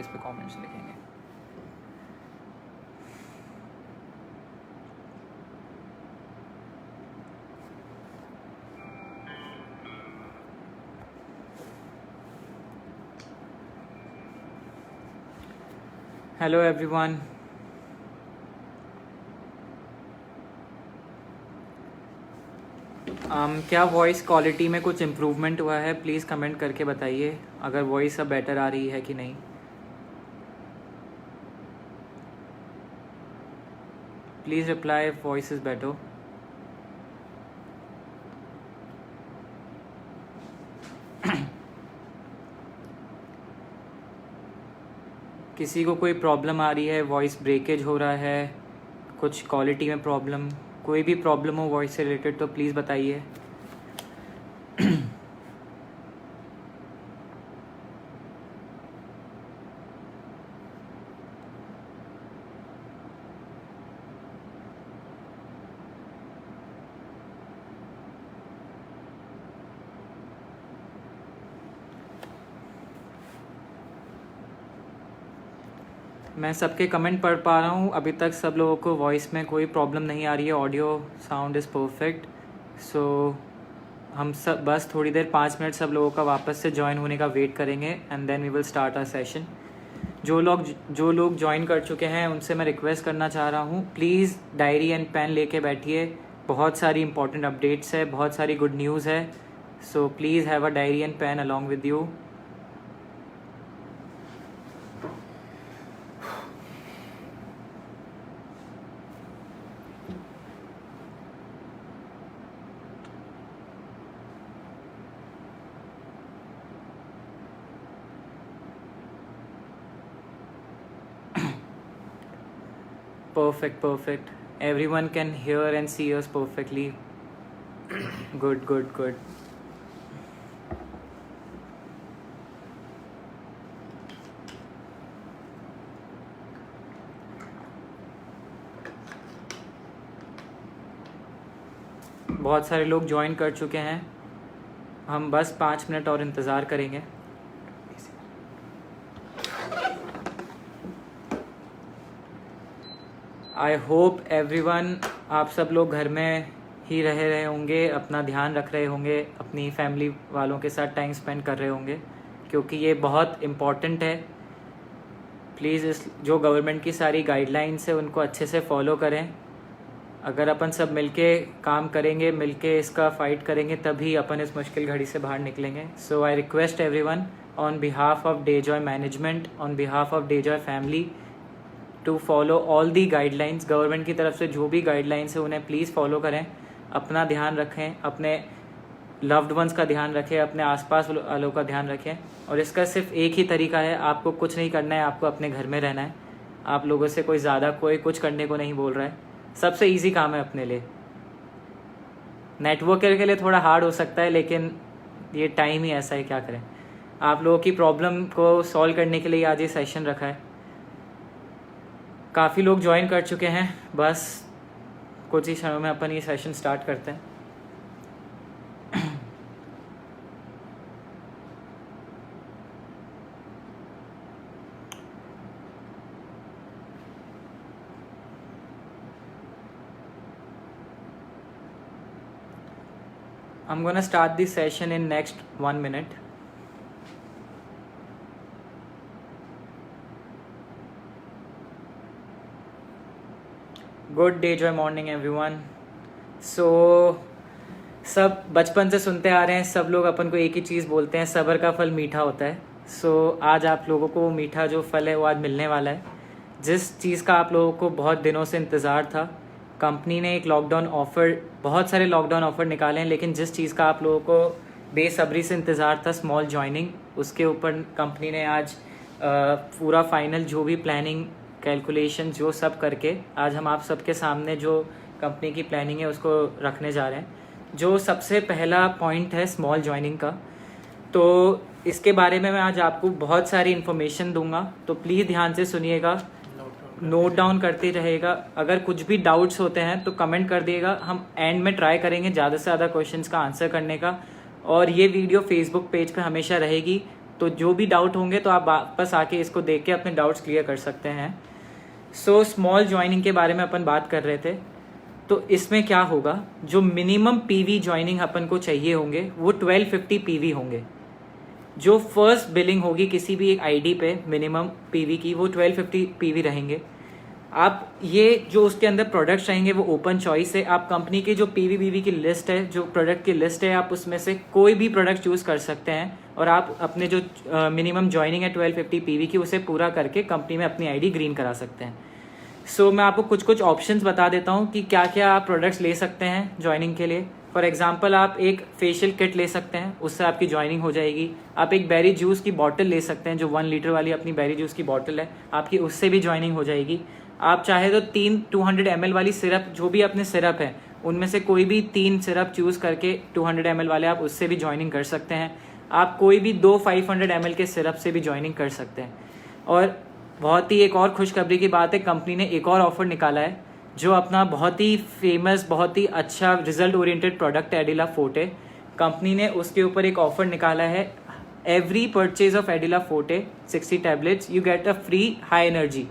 इस पे कमेंट्स लिखेंगे। हेलो एवरीवन, क्या वॉइस क्वालिटी में कुछ इम्प्रूवमेंट हुआ है? प्लीज़ कमेंट करके बताइए अगर वॉइस अब बेटर आ रही है कि नहीं। Please reply if voice is better. किसी को कोई प्रॉब्लम आ रही है, वॉइस ब्रेकेज हो रहा है, कुछ क्वालिटी में प्रॉब्लम, कोई भी प्रॉब्लम हो वॉइस से रिलेटेड तो प्लीज़ बताइए। मैं सबके कमेंट पढ़ पा रहा हूँ अभी तक। सब लोगों को वॉइस में कोई प्रॉब्लम नहीं आ रही है, ऑडियो साउंड इज़ परफेक्ट। सो हम सब बस थोड़ी देर 5 मिनट सब लोगों का वापस से ज्वाइन होने का वेट करेंगे and then we will start our session. जो लोग ज्वाइन कर चुके हैं उनसे मैं रिक्वेस्ट करना चाह रहा हूँ, प्लीज़ डायरी एंड पेन लेके बैठिए। बहुत सारी इंपॉर्टेंट अपडेट्स है, बहुत सारी गुड न्यूज़ है। So please have a diary and pen along with you. Perfect. Everyone can hear and see us perfectly. Good. बहुत सारे लोग ज्वाइन कर चुके हैं, हम बस 5 मिनट और इंतज़ार करेंगे। आई होप एवरीवन, आप सब लोग घर में ही रह रहे होंगे, अपना ध्यान रख रहे होंगे, अपनी फैमिली वालों के साथ टाइम स्पेंड कर रहे होंगे, क्योंकि ये बहुत इम्पॉर्टेंट है। प्लीज़ जो गवर्नमेंट की सारी गाइडलाइंस है उनको अच्छे से फॉलो करें। अगर अपन सब मिलके काम करेंगे, मिलके इसका फाइट करेंगे, तभी अपन इस मुश्किल घड़ी से बाहर निकलेंगे। So I request everyone on behalf of Dejoy management, on behalf of Dejoy family, to follow all the guidelines. Government की तरफ से जो भी गाइडलाइंस है उन्हें प्लीज़ फॉलो करें। अपना ध्यान रखें, अपने लव्ड वंस का ध्यान रखें, अपने आसपास वालों का ध्यान रखें। और इसका सिर्फ एक ही तरीका है, आपको कुछ नहीं करना है, आपको अपने घर में रहना है। आप लोगों से कोई ज़्यादा कोई कुछ करने को नहीं बोल रहा है। सबसे ईजी काम है अपने लिए। नेटवर्कर के लिए थोड़ा हार्ड हो सकता है, लेकिन ये टाइम ही ऐसा है, क्या करें। आप लोगों की प्रॉब्लम को सॉल्व करने के लिए आज ये सेशन रखा है। काफ़ी लोग ज्वाइन कर चुके हैं, बस कुछ ही समय में अपन ये सेशन स्टार्ट करते हैं। I'm gonna start this session in next 1 minute. Good Dejoy morning everyone. So सब बचपन से सुनते आ रहे हैं, सब लोग अपन को एक ही चीज़ बोलते हैं, सब्र का फल मीठा होता है। सो आज आप लोगों को वो मीठा जो फल है वो आज मिलने वाला है। जिस चीज़ का आप लोगों को बहुत दिनों से इंतज़ार था, कंपनी ने एक लॉकडाउन ऑफ़र, बहुत सारे लॉकडाउन ऑफ़र निकाले हैं, लेकिन जिस चीज़ का आप लोगों को बेसब्री से इंतज़ार था, स्मॉल जॉइनिंग, उसके ऊपर कंपनी ने आज पूरा फाइनल जो भी प्लानिंग कैलकुलेशन जो सब करके आज हम आप सबके सामने जो कंपनी की प्लानिंग है उसको रखने जा रहे हैं। जो सबसे पहला पॉइंट है स्मॉल जॉइनिंग का, तो इसके बारे में मैं आज आपको बहुत सारी इन्फॉर्मेशन दूंगा, तो प्लीज़ ध्यान से सुनिएगा, नोट डाउन करते रहेगा। अगर कुछ भी डाउट्स होते हैं तो कमेंट कर दिएगा, हम एंड में ट्राई करेंगे ज़्यादा से ज़्यादा क्वेश्चंस का आंसर करने का। और ये वीडियो फेसबुक पेज पे हमेशा रहेगी, तो जो भी डाउट होंगे तो आप वापस आके इसको देख के अपने डाउट्स क्लियर कर सकते हैं। सो स्मॉल ज्वाइनिंग के बारे में अपन बात कर रहे थे। तो इसमें क्या होगा, जो मिनिमम पीवी ज्वाइनिंग अपन को चाहिए होंगे वो 1250 पीवी होंगे। जो फर्स्ट बिलिंग होगी किसी भी एक आईडी पे मिनिमम पीवी की, वो 1250 पीवी रहेंगे। आप ये जो उसके अंदर प्रोडक्ट्स रहेंगे वो ओपन चॉइस है। आप कंपनी की जो पीवी बीवी की लिस्ट है, जो प्रोडक्ट की लिस्ट है, आप उसमें से कोई भी प्रोडक्ट चूज़ कर सकते हैं और आप अपने जो मिनिमम ज्वाइनिंग है 1250 पीवी की, उसे पूरा करके कंपनी में अपनी आईडी ग्रीन करा सकते हैं। सो मैं आपको कुछ कुछ ऑप्शंस बता देता हूँ कि क्या क्या आप प्रोडक्ट्स ले सकते हैं ज्वाइनिंग के लिए। फॉर एग्जांपल आप एक फेशियल किट ले सकते हैं, उससे आपकी ज्वाइनिंग हो जाएगी। आप एक बेरी जूस की बॉटल ले सकते हैं, जो 1 लीटर वाली अपनी बेरी जूस की बॉटल है आपकी, उससे भी ज्वाइनिंग हो जाएगी। आप चाहे तो 200 ml वाली सिरप, जो भी अपने सिरप है उनमें से कोई भी 3 सिरप चूज़ करके 200 ml वाले आप उससे भी ज्वाइनिंग कर सकते हैं। आप कोई भी 2 500 ml के सिरप से भी ज्वाइनिंग कर सकते हैं। और बहुत ही एक और खुशखबरी की बात है, कंपनी ने एक और ऑफर निकाला है, जो अपना बहुत ही फेमस, बहुत ही अच्छा रिजल्ट ओरिएंटेड प्रोडक्ट है एडिला फोर्टे। कंपनी ने उसके ऊपर एक ऑफर निकाला है, every purchase of Adila Forte 60 tablets you get a free high energy.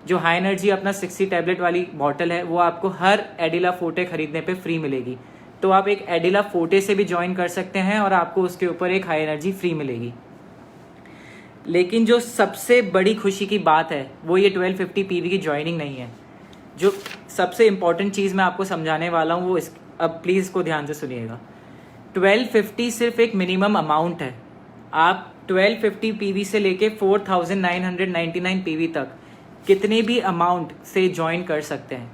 जो हाई एनर्जी अपना 60 टैबलेट वाली बॉटल है वो आपको हर एडिला फोर्टे खरीदने पे फ्री मिलेगी। तो आप एक एडिला फोर्टे से भी ज्वाइन कर सकते हैं और आपको उसके ऊपर एक हाई एनर्जी फ्री मिलेगी। लेकिन जो सबसे बड़ी खुशी की बात है वो ये 1250 पीवी की ज्वाइनिंग नहीं है। जो सबसे इम्पॉर्टेंट चीज़ मैं आपको समझाने वाला हूँ वो अब प्लीज़ इसको ध्यान से सुनिएगा। 1250 सिर्फ एक मिनिमम अमाउंट है। आप 1250 पीवी से लेके 4999 पीवी तक कितने भी अमाउंट से ज्वाइन कर सकते हैं।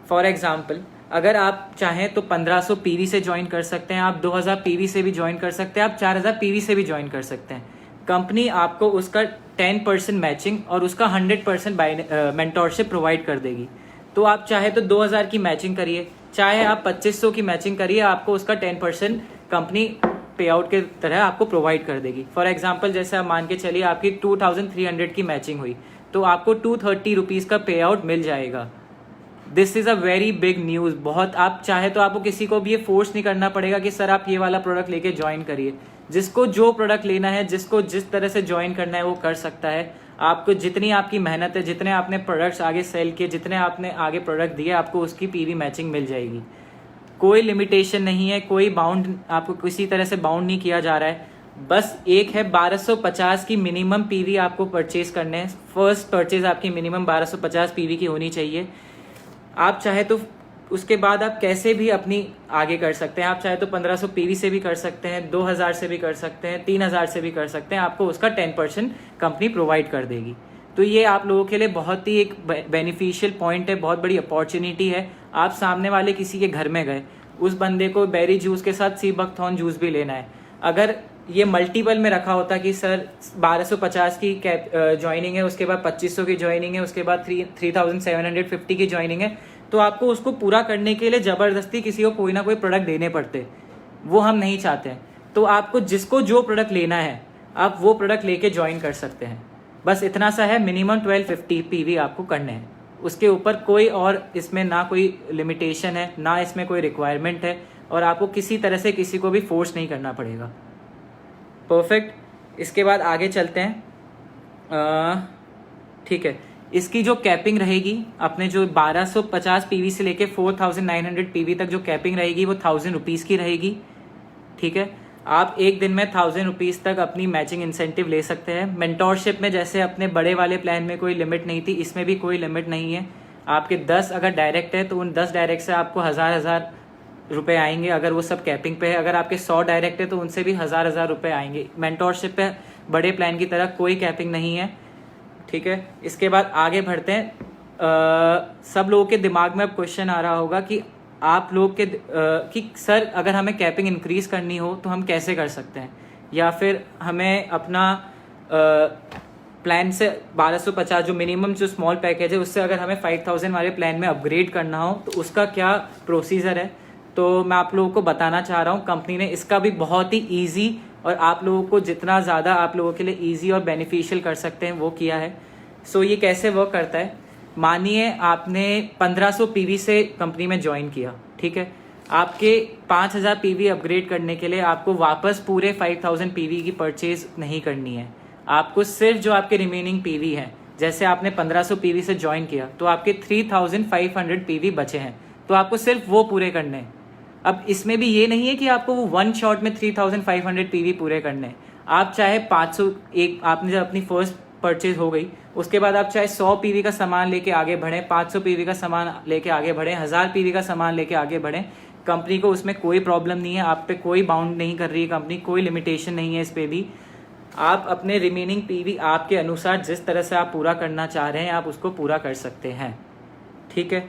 फॉर एग्जाम्पल अगर आप चाहें तो 1500 पीवी से ज्वाइन कर सकते हैं, आप 2000 पीवी से भी ज्वाइन कर सकते हैं, आप 4000 पीवी से भी ज्वाइन कर सकते हैं। कंपनी आपको उसका 10% मैचिंग और उसका 100% मेंटोरशिप प्रोवाइड कर देगी। तो आप चाहे तो 2000 की मैचिंग करिए, चाहे आप 2500 की मैचिंग करिए, आपको उसका 10% कंपनी पे आउट के तरह आपको प्रोवाइड कर देगी। फॉर एग्जाम्पल जैसे आप मान के चलिए आपकी 2300 की मैचिंग हुई तो आपको 230 रुपीज़ का पे आउट मिल जाएगा। This is a very big news. बहुत आप चाहे तो आपको किसी को भी ये फोर्स नहीं करना पड़ेगा कि सर आप ये वाला प्रोडक्ट लेके ज्वाइन करिए। जिसको जो प्रोडक्ट लेना है, जिसको जिस तरह से ज्वाइन करना है वो कर सकता है। आपको जितनी आपकी मेहनत है, जितने आपने प्रोडक्ट्स आगे सेल किए, जितने आपने आगे प्रोडक्ट दिए, आपको उसकी पीवी मैचिंग मिल जाएगी। कोई लिमिटेशन नहीं है, कोई बाउंड आपको किसी तरह से बाउंड नहीं किया जा रहा है। बस एक है 1250 की मिनिमम पीवी आपको परचेज करने हैं। फर्स्ट परचेज आपकी मिनिमम 1250 पीवी की होनी चाहिए। आप चाहे तो उसके बाद आप कैसे भी अपनी आगे कर सकते हैं। आप चाहे तो 1500 पीवी से भी कर सकते हैं, 2000 से भी कर सकते हैं, 3000 से भी कर सकते हैं। आपको उसका 10% कंपनी प्रोवाइड कर देगी। तो ये आप लोगों के लिए बहुत ही एक बेनिफिशियल पॉइंट है, बहुत बड़ी अपॉर्चुनिटी है। आप सामने वाले किसी के घर में गए, उस बंदे को बेरी जूस के साथ सी बकथॉर्न जूस भी लेना है। अगर ये मल्टीपल में रखा होता कि सर 1250 की कैप ज्वाइनिंग है, उसके बाद 2500 की ज्वाइनिंग है, उसके बाद 3750 की ज्वाइनिंग है, तो आपको उसको पूरा करने के लिए ज़बरदस्ती किसी को कोई ना कोई प्रोडक्ट देने पड़ते। वो हम नहीं चाहते हैं। तो आपको जिसको जो प्रोडक्ट लेना है आप वो प्रोडक्ट लेके ज्वाइन कर सकते हैं। बस इतना सा है, मिनिमम 1250 पीवी आपको करने हैं। उसके ऊपर कोई और इसमें ना कोई लिमिटेशन है, ना इसमें कोई रिक्वायरमेंट है, और आपको किसी तरह से किसी को भी फोर्स नहीं करना पड़ेगा। परफेक्ट। इसके बाद आगे चलते हैं। ठीक है, इसकी जो कैपिंग रहेगी, अपने जो 1250 पीवी से लेके 4900 पीवी तक जो कैपिंग रहेगी वो 1000 रुपीज़ की रहेगी। ठीक है, आप एक दिन में 1000 रुपीज़ तक अपनी मैचिंग इंसेंटिव ले सकते हैं। मेंटोरशिप में जैसे अपने बड़े वाले प्लान में कोई लिमिट नहीं थी, इसमें भी कोई लिमिट नहीं है। आपके 10 अगर डायरेक्ट है तो उन 10 डायरेक्ट से आपको 1000 रुपये आएंगे, अगर वो सब कैपिंग पे है। अगर आपके 100 डायरेक्ट है तो उनसे भी 1000 रुपये आएंगे। मेंटोरशिप पे बड़े प्लान की तरह कोई कैपिंग नहीं है। ठीक है, इसके बाद आगे बढ़ते हैं। सब लोगों के दिमाग में अब क्वेश्चन आ रहा होगा कि आप लोग के कि सर अगर हमें कैपिंग इंक्रीज करनी हो तो हम कैसे कर सकते हैं, या फिर हमें अपना प्लान से 1250 जो मिनिमम जो स्मॉल पैकेज है उससे अगर हमें 5000 वाले प्लान में अपग्रेड करना हो तो उसका क्या प्रोसीजर है। तो मैं आप लोगों को बताना चाह रहा हूँ, कंपनी ने इसका भी बहुत ही ईजी और आप लोगों को जितना ज़्यादा आप लोगों के लिए ईजी और बेनिफिशियल कर सकते हैं वो किया है। सो ये कैसे वर्क करता है, मानिए आपने 1500 पीवी से कंपनी में ज्वाइन किया। ठीक है, आपके 5000 पीवी अपग्रेड करने के लिए आपको वापस पूरे 5000 पीवी की परचेज नहीं करनी है। आपको सिर्फ जो आपके रिमेनिंग पीवी है, जैसे आपने 1500 पीवी से ज्वाइन किया तो आपके 3500 पीवी बचे हैं, तो आपको सिर्फ वो पूरे करने हैं। अब इसमें भी ये नहीं है कि आपको वो वन शॉट में 3500 पीवी पूरे करने हैं। आप चाहे 500, एक आपने जब अपनी फर्स्ट परचेज हो गई उसके बाद आप चाहे 100 पीवी का सामान लेके आगे बढ़ें, 500 पीवी का सामान लेके आगे बढ़ें, 1000 पीवी का सामान लेके आगे बढ़ें, कंपनी को उसमें कोई प्रॉब्लम नहीं है। आप पे कोई बाउंड नहीं कर रही है कंपनी, कोई लिमिटेशन नहीं है इस पे भी। आप अपने रिमेनिंग पीवी आपके अनुसार जिस तरह से आप पूरा करना चाह रहे हैं आप उसको पूरा कर सकते हैं, ठीक है।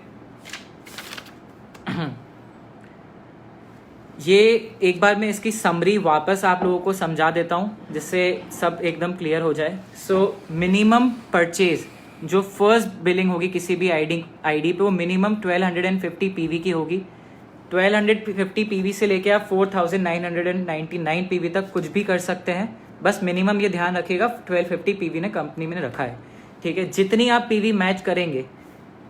ये एक बार मैं इसकी समरी वापस आप लोगों को समझा देता हूँ जिससे सब एकदम क्लियर हो जाए। सो मिनिमम परचेज जो फर्स्ट बिलिंग होगी किसी भी आईडी पे वो मिनिमम 1250 पीवी की होगी। 1250 पीवी से लेके आप 4999 पीवी तक कुछ भी कर सकते हैं, बस मिनिमम ये ध्यान रखिएगा 1250 पीवी ने कंपनी में रखा है, ठीक है। जितनी आप पीवी मैच करेंगे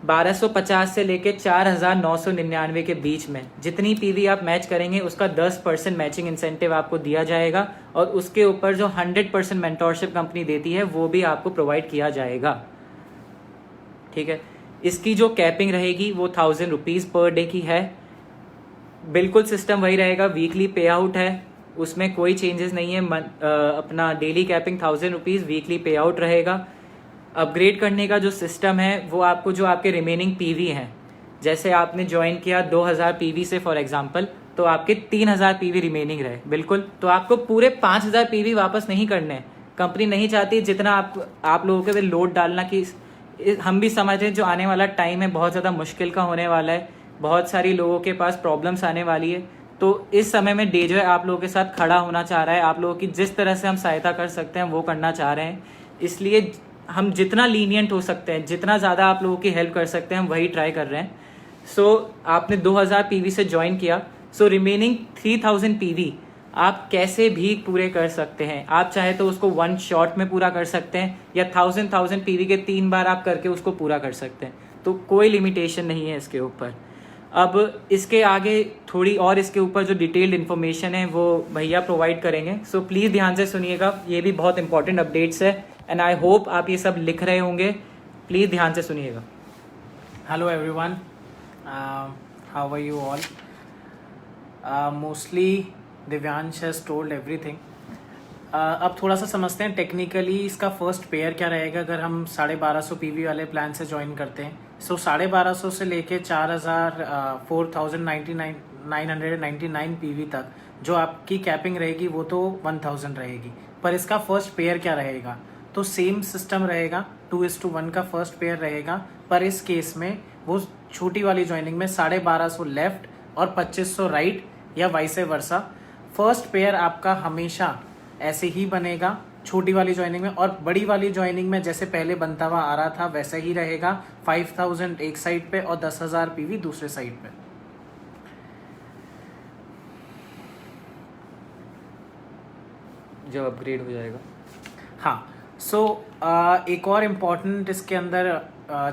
1250 से लेके 4999 के बीच में जितनी पीवी आप मैच करेंगे उसका 10% मैचिंग इंसेंटिव आपको दिया जाएगा और उसके ऊपर जो 100% मेंटोरशिप कंपनी देती है वो भी आपको प्रोवाइड किया जाएगा, ठीक है। इसकी जो कैपिंग रहेगी वो 1000 रुपीज़ पर डे की है। बिल्कुल सिस्टम वही रहेगा, वीकली पे आउट है, उसमें कोई चेंजेस नहीं है। अपना डेली कैपिंग 1000 रुपीज़, वीकली पे आउट रहेगा। अपग्रेड करने का जो सिस्टम है वो आपको जो आपके रिमेनिंग पीवी हैं, जैसे आपने ज्वाइन किया 2000 पीवी से फॉर एग्जांपल, तो आपके 3000 पीवी रिमेनिंग रहे, बिल्कुल। तो आपको पूरे 5000 पीवी वापस नहीं करने हैं। कंपनी नहीं चाहती जितना आप लोगों के पे लोड डालना, कि हम भी समझ रहे हैं जो आने वाला टाइम है बहुत ज़्यादा मुश्किल का होने वाला है, बहुत सारी लोगों के पास प्रॉब्लम्स आने वाली है। तो इस समय में डे जो है आप लोगों के साथ खड़ा होना चाह रहा है, आप लोगों की जिस तरह से हम सहायता कर सकते हैं वो करना चाह रहे हैं। इसलिए हम जितना लीनियंट हो सकते हैं, जितना ज़्यादा आप लोगों की हेल्प कर सकते हैं हम वही ट्राई कर रहे हैं। सो आपने 2000 पीवी से ज्वाइन किया, सो रिमेनिंग 3000 पीवी आप कैसे भी पूरे कर सकते हैं। आप चाहे तो उसको वन शॉट में पूरा कर सकते हैं या 1000 पीवी के 3 बार आप करके उसको पूरा कर सकते हैं, तो कोई लिमिटेशन नहीं है इसके ऊपर। अब इसके आगे थोड़ी और इसके ऊपर जो डिटेल्ड इन्फॉर्मेशन है वो भैया प्रोवाइड करेंगे, सो प्लीज़ ध्यान से सुनिएगा, ये भी बहुत इंपॉर्टेंट अपडेट्स है एंड आई होप आप ये सब लिख रहे होंगे, प्लीज़ ध्यान से सुनिएगा। Hello everyone, how are you all? Mostly Divyansh has told everything. अब थोड़ा सा समझते हैं टेक्निकली इसका फर्स्ट पेयर क्या रहेगा अगर हम 1250 पीवी वाले प्लान से ज्वाइन करते हैं। सो 1250 से लेके 4999 पीवी तक जो आपकी कैपिंग रहेगी वो तो 1000 रहेगी, पर इसका फर्स्ट पेयर क्या रहेगा? तो सेम सिस्टम रहेगा, 2:1 का फर्स्ट पेयर रहेगा, पर इस केस में वो छोटी वाली ज्वाइनिंग में 1250 लेफ्ट और 2500 राइट या वाइस वर्सा। फर्स्ट पेयर आपका हमेशा ऐसे ही बनेगा छोटी वाली ज्वाइनिंग में, और बड़ी वाली ज्वाइनिंग में जैसे पहले बनता हुआ आ रहा था वैसा ही रहेगा। 5000 एक साइड पे और 10,000 पीवी दूसरे साइड पे। जब अपग्रेड हो जाएगा। हाँ, सो एक और इम्पॉर्टेंट इसके अंदर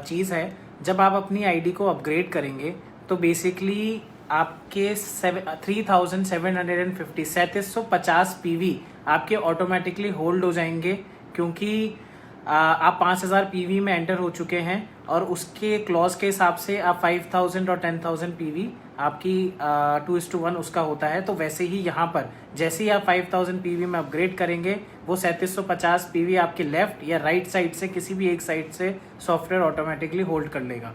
चीज़ है, जब आप अपनी आईडी को अपग्रेड करेंगे तो बेसिकली आपके 3750 पीवी आपके ऑटोमेटिकली होल्ड हो जाएंगे, क्योंकि आप 5000 पीवी में एंटर हो चुके हैं और उसके क्लॉज के हिसाब से आप 5000 और 10,000 पीवी आपकी 2:1 उसका होता है। तो वैसे ही यहाँ पर जैसे ही आप 5000 पीवी में अपग्रेड करेंगे वो 3750 पीवी आपके लेफ्ट या राइट साइड से किसी भी एक साइड से सॉफ्टवेयर ऑटोमेटिकली होल्ड कर लेगा।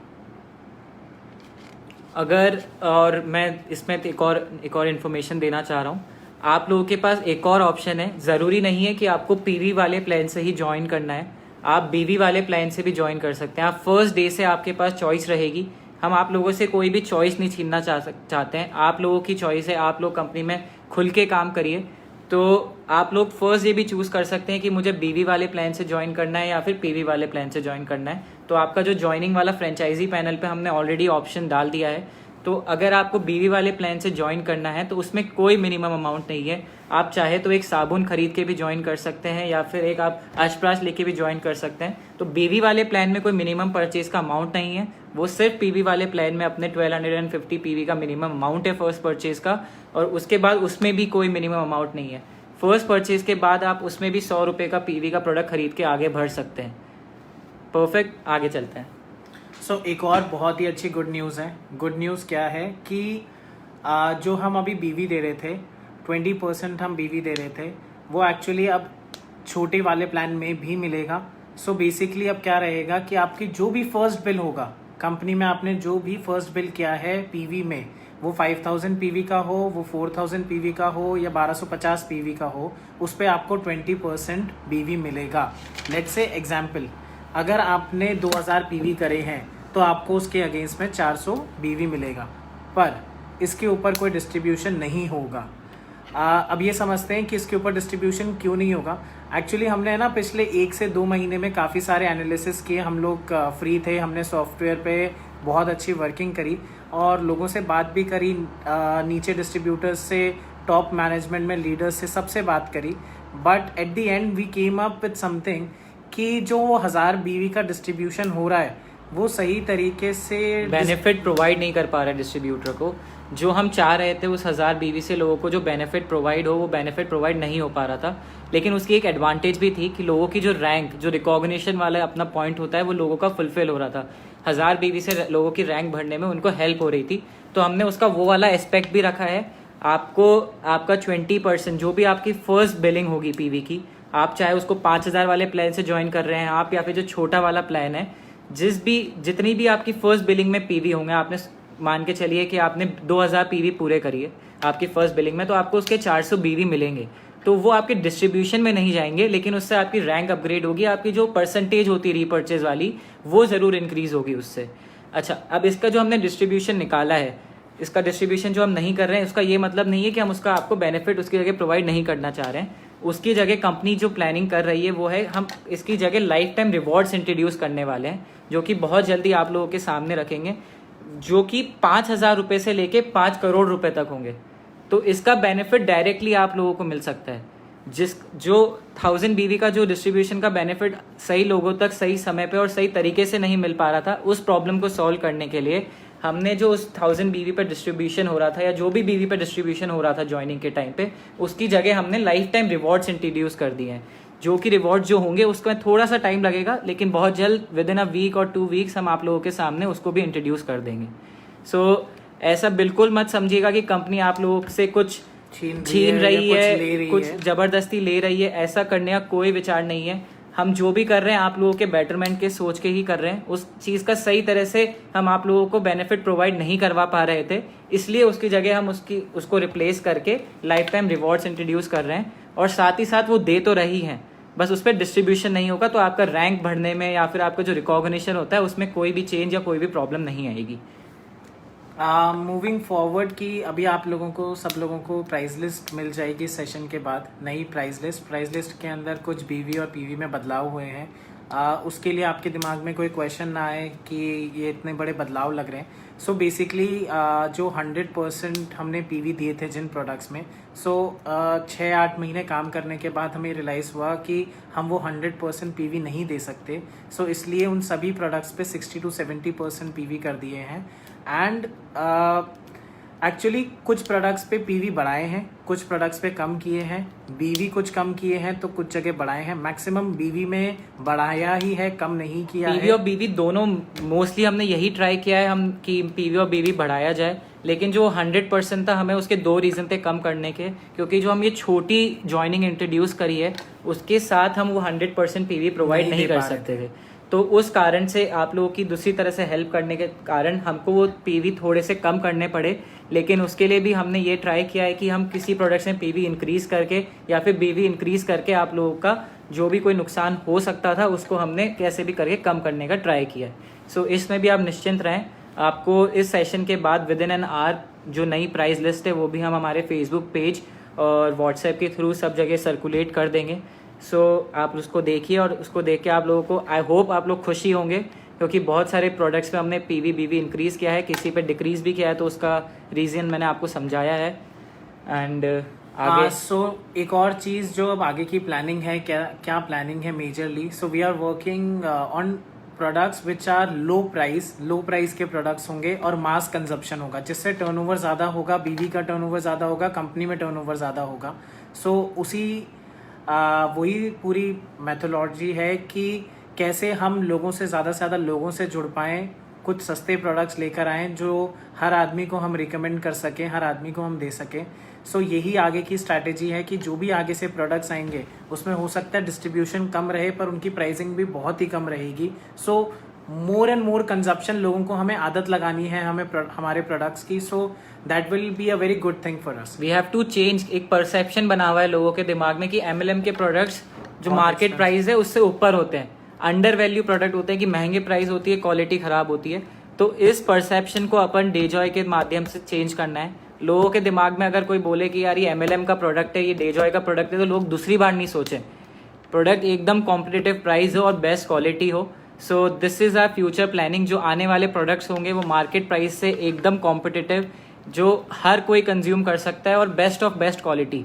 अगर और मैं इसमें एक और इन्फॉर्मेशन देना चाह रहा हूँ, आप लोगों के पास एक और ऑप्शन है। ज़रूरी नहीं है कि आपको पीवी वाले प्लान से ही ज्वाइन करना है, आप बीवी वाले प्लान से भी ज्वाइन कर सकते हैं। आप फर्स्ट डे से आपके पास चॉइस रहेगी। हम आप लोगों से कोई भी चॉइस नहीं छीनना चाहते हैं, आप लोगों की चॉइस है। आप लोग कंपनी में खुल के काम करिए, तो आप लोग फर्स्ट डे भी चूज़ कर सकते हैं कि मुझे बीवी वाले प्लान से ज्वाइन करना है या फिर पीवी वाले प्लान से ज्वाइन करना है। तो आपका जो ज्वाइनिंग वाला फ्रेंचाइजी पैनल पे हमने ऑलरेडी ऑप्शन डाल दिया है, तो अगर आपको बीवी वाले प्लान से ज्वाइन करना है तो उसमें कोई मिनिमम अमाउंट नहीं है। आप चाहे तो एक साबुन खरीद के भी ज्वाइन कर सकते हैं या फिर एक आप अशप्राश लेके भी ज्वाइन कर सकते हैं। तो बीवी वाले प्लान में कोई मिनिमम परचेज का अमाउंट नहीं है, वो सिर्फ पीवी वाले प्लान में अपने 1250 पीवी का मिनिमम अमाउंट है फर्स्ट परचेज का, और उसके बाद उसमें भी कोई मिनिमम अमाउंट नहीं है। फर्स्ट परचेज के बाद आप उसमें भी 100 रुपये का पीवी का प्रोडक्ट खरीद के आगे बढ़ सकते हैं। परफेक्ट, आगे चलते हैं। एक और बहुत ही अच्छी गुड न्यूज़ है। गुड न्यूज़ क्या है कि जो हम अभी बीवी दे रहे थे, 20% हम बीवी दे रहे थे, वो एक्चुअली अब छोटे वाले प्लान में भी मिलेगा। बेसिकली अब क्या रहेगा कि आपकी जो भी फर्स्ट बिल होगा कंपनी में, आपने जो भी फर्स्ट बिल किया है पीवी में, वो 5000 पीवी का हो, वो 4000 पीवी का हो या 1250 पीवी का हो, उस पर आपको 20% बीवी मिलेगा। लेट्स से एग्जाम्पल, अगर आपने 2000 पीवी करे हैं तो आपको उसके अगेंस्ट में 400 बीवी मिलेगा, पर इसके ऊपर कोई डिस्ट्रीब्यूशन नहीं होगा। अब ये समझते हैं कि इसके ऊपर डिस्ट्रीब्यूशन क्यों नहीं होगा। एक्चुअली हमने ना पिछले 1 से 2 महीने में काफ़ी सारे एनालिसिस किए। हम लोग फ्री थे, हमने सॉफ्टवेयर पे बहुत अच्छी वर्किंग करी और लोगों से बात भी करी, नीचे डिस्ट्रीब्यूटर्स से, टॉप मैनेजमेंट में लीडर्स से, सबसे बात करी। But at the end we came up with something कि जो 1000 बीवी का डिस्ट्रीब्यूशन हो रहा है वो सही तरीके से बेनिफिट प्रोवाइड नहीं कर पा रहा है डिस्ट्रीब्यूटर को। जो हम चाह रहे थे उस 1000 बीवी से लोगों को जो बेनिफिट प्रोवाइड हो, वो बेनिफिट प्रोवाइड नहीं हो पा रहा था। लेकिन उसकी एक एडवांटेज भी थी कि लोगों की जो रैंक, जो रिकॉग्निशन वाला अपना पॉइंट होता है, वो लोगों का फुलफिल हो रहा था। 1000 बीवी से लोगों की रैंक बढ़ने में उनको हेल्प हो रही थी। तो हमने उसका वो वाला एस्पेक्ट भी रखा है। आपको आपका 20% जो भी आपकी फर्स्ट बिलिंग होगी पीवी की, आप चाहे उसको 5000 वाले प्लान से ज्वाइन कर रहे हैं आप, या फिर जो छोटा वाला प्लान है, जितनी भी आपकी फर्स्ट बिलिंग में पीवी होंगे, आपने मान के चलिए कि आपने 2000 पीवी पूरे करिए आपकी फर्स्ट बिलिंग में, तो आपको उसके 400 बीवी मिलेंगे। तो वो आपके डिस्ट्रीब्यूशन में नहीं जाएंगे, लेकिन उससे आपकी रैंक अपग्रेड होगी, आपकी जो परसेंटेज होती है रीपर्चेज वाली, वो ज़रूर इंक्रीज होगी उससे। अच्छा, अब इसका जो हमने डिस्ट्रीब्यूशन निकाला है, इसका डिस्ट्रीब्यूशन जो हम नहीं कर रहे हैं, उसका ये मतलब नहीं है कि हम उसका आपको बेनिफिट उसकी जगह प्रोवाइड नहीं करना चाह रहे हैं। उसकी जगह कंपनी जो प्लानिंग कर रही है वो है, हम इसकी जगह लाइफ टाइम रिवॉर्ड्स इंट्रोड्यूस करने वाले हैं, जो कि बहुत जल्दी आप लोगों के सामने रखेंगे, जो कि 5000 रुपये से लेके 5 करोड़ रुपए तक होंगे। तो इसका बेनिफिट डायरेक्टली आप लोगों को मिल सकता है। जो 1000 बीवी का जो डिस्ट्रीब्यूशन का बेनिफिट सही लोगों तक सही समय पे और सही तरीके से नहीं मिल पा रहा था, उस प्रॉब्लम को सॉल्व करने के लिए हमने जो उस 1000 बीवी पर डिस्ट्रीब्यूशन हो रहा था, या जो भी बीवी पर डिस्ट्रीब्यूशन हो रहा था ज्वाइनिंग के टाइम पे, उसकी जगह हमने लाइफ टाइम रिवॉर्ड्स इंट्रोड्यूस कर दिए हैं। जो कि रिवॉर्ड जो होंगे उसमें थोड़ा सा टाइम लगेगा, लेकिन बहुत जल्द विद इन अ वीक और 2 वीक्स हम आप लोगों के सामने उसको भी इंट्रोड्यूस कर देंगे। ऐसा बिल्कुल मत समझिएगा कि कंपनी आप लोगों से कुछ छीन रही है, कुछ जबरदस्ती ले रही है। ऐसा करने का कोई विचार नहीं है। हम जो भी कर रहे हैं आप लोगों के बेटरमेंट के सोच के ही कर रहे हैं। उस चीज़ का सही तरह से हम आप लोगों को बेनिफिट प्रोवाइड नहीं करवा पा रहे थे, इसलिए उसकी जगह हम उसको रिप्लेस करके लाइफ टाइम रिवॉर्ड्स इंट्रोड्यूस कर रहे हैं। और साथ ही साथ वो दे तो रही हैं, बस उस पर डिस्ट्रीब्यूशन नहीं होगा, तो आपका रैंक बढ़ने में या फिर आपका जो रिकॉग्निशन होता है उसमें कोई भी चेंज या कोई भी प्रॉब्लम नहीं आएगी। मूविंग फॉरवर्ड की अभी आप लोगों को, सब लोगों को प्राइस लिस्ट मिल जाएगी सेशन के बाद, नई प्राइस लिस्ट के अंदर कुछ बीवी और पीवी में बदलाव हुए हैं। उसके लिए आपके दिमाग में कोई क्वेश्चन ना आए कि ये इतने बड़े बदलाव लग रहे हैं। बेसिकली जो 100% हमने पीवी दिए थे जिन प्रोडक्ट्स में, 6-8 महीने काम करने के बाद हमें रियलाइज़ हुआ कि हम वो 100% पीवी नहीं दे सकते। इसलिए उन सभी प्रोडक्ट्स पे 60 to 70% पीवी कर दिए हैं। एंड एक्चुअली कुछ प्रोडक्ट्स पे पीवी बढ़ाए हैं, कुछ प्रोडक्ट्स पे कम किए हैं, बीवी कुछ कम किए हैं तो कुछ जगह बढ़ाए हैं। मैक्सिमम बीवी में बढ़ाया ही है, कम नहीं किया है। पीवी और बीवी दोनों मोस्टली हमने यही ट्राई किया है हम कि पीवी और बीवी बढ़ाया जाए, लेकिन जो 100% था हमें उसके 2 रीज़न थे कम करने के। क्योंकि जो हम ये छोटी ज्वाइनिंग इंट्रोड्यूस करी है उसके साथ हम वो 100% पीवी प्रोवाइड नहीं कर सकते थे। तो उस कारण से आप लोगों की दूसरी तरह से हेल्प करने के कारण हमको वो पीवी थोड़े से कम करने पड़े। लेकिन उसके लिए भी हमने ये ट्राई किया है कि हम किसी प्रोडक्ट्स में पीवी इंक्रीज करके या फिर बीवी इंक्रीज करके आप लोगों का जो भी कोई नुकसान हो सकता था उसको हमने कैसे भी करके कम करने का ट्राई किया है। इसमें भी आप निश्चिंत रहें। आपको इस सेशन के बाद विद इन एन आवर जो नई प्राइस लिस्ट है वो भी हम हमारे फेसबुक पेज और व्हाट्सएप के थ्रू सब जगह सर्कुलेट कर देंगे। आप उसको देखिए और उसको देख के आप लोगों को, आई होप आप लोग खुशी होंगे क्योंकि बहुत सारे प्रोडक्ट्स पे हमने पीवी बीवी इंक्रीज़ किया है, किसी पे डिक्रीज़ भी किया है, तो उसका रीज़न मैंने आपको समझाया है। एंड आगे सो एक और चीज़ जो अब आगे की प्लानिंग है, क्या क्या प्लानिंग है majorly, so we are working on products which are low price के प्रोडक्ट्स होंगे और मास कंजप्शन होगा, जिससे टर्नओवर ज़्यादा होगा, बीवी का टर्नओवर ज़्यादा होगा, कंपनी में टर्नओवर ज़्यादा होगा। सो उसी वही पूरी मेथोलॉजी है कि कैसे हम लोगों से ज़्यादा लोगों से जुड़ पाएँ, कुछ सस्ते प्रोडक्ट्स लेकर आएँ जो हर आदमी को हम रिकमेंड कर सकें, हर आदमी को हम दे सकें। सो यही आगे की स्ट्रैटेजी है कि जो भी आगे से प्रोडक्ट्स आएंगे उसमें हो सकता है डिस्ट्रीब्यूशन कम रहे पर उनकी प्राइसिंग भी बहुत ही कम रहेगी। सो मोर एंड मोर कंजप्शन, लोगों को हमें आदत लगानी है हमारे प्रोडक्ट्स की। So that will be a very good thing for us. We have to change. एक परसेप्शन बना हुआ है लोगों के दिमाग में कि MLM के प्रोडक्ट्स जो मार्केट प्राइस है उससे ऊपर होते हैं, अंडर वैल्यू प्रोडक्ट होते हैं, कि महंगे प्राइस होती है, क्वालिटी खराब होती है। तो इस परसेप्शन को अपन डेजॉय के माध्यम से चेंज करना है। लोगों के दिमाग में अगर कोई बोले कि यार ये MLM का प्रोडक्ट है, ये डेजॉय का प्रोडक्ट है, तो लोग दूसरी बार नहीं सोचें। प्रोडक्ट एकदम कॉम्पिटिटिव प्राइस हो और बेस्ट क्वालिटी हो। So this is our future planning. जो आने वाले प्रोडक्ट्स होंगे वो मार्केट प्राइस से एकदम कॉम्पिटिटिव, जो हर कोई कंज्यूम कर सकता है, और बेस्ट ऑफ बेस्ट क्वालिटी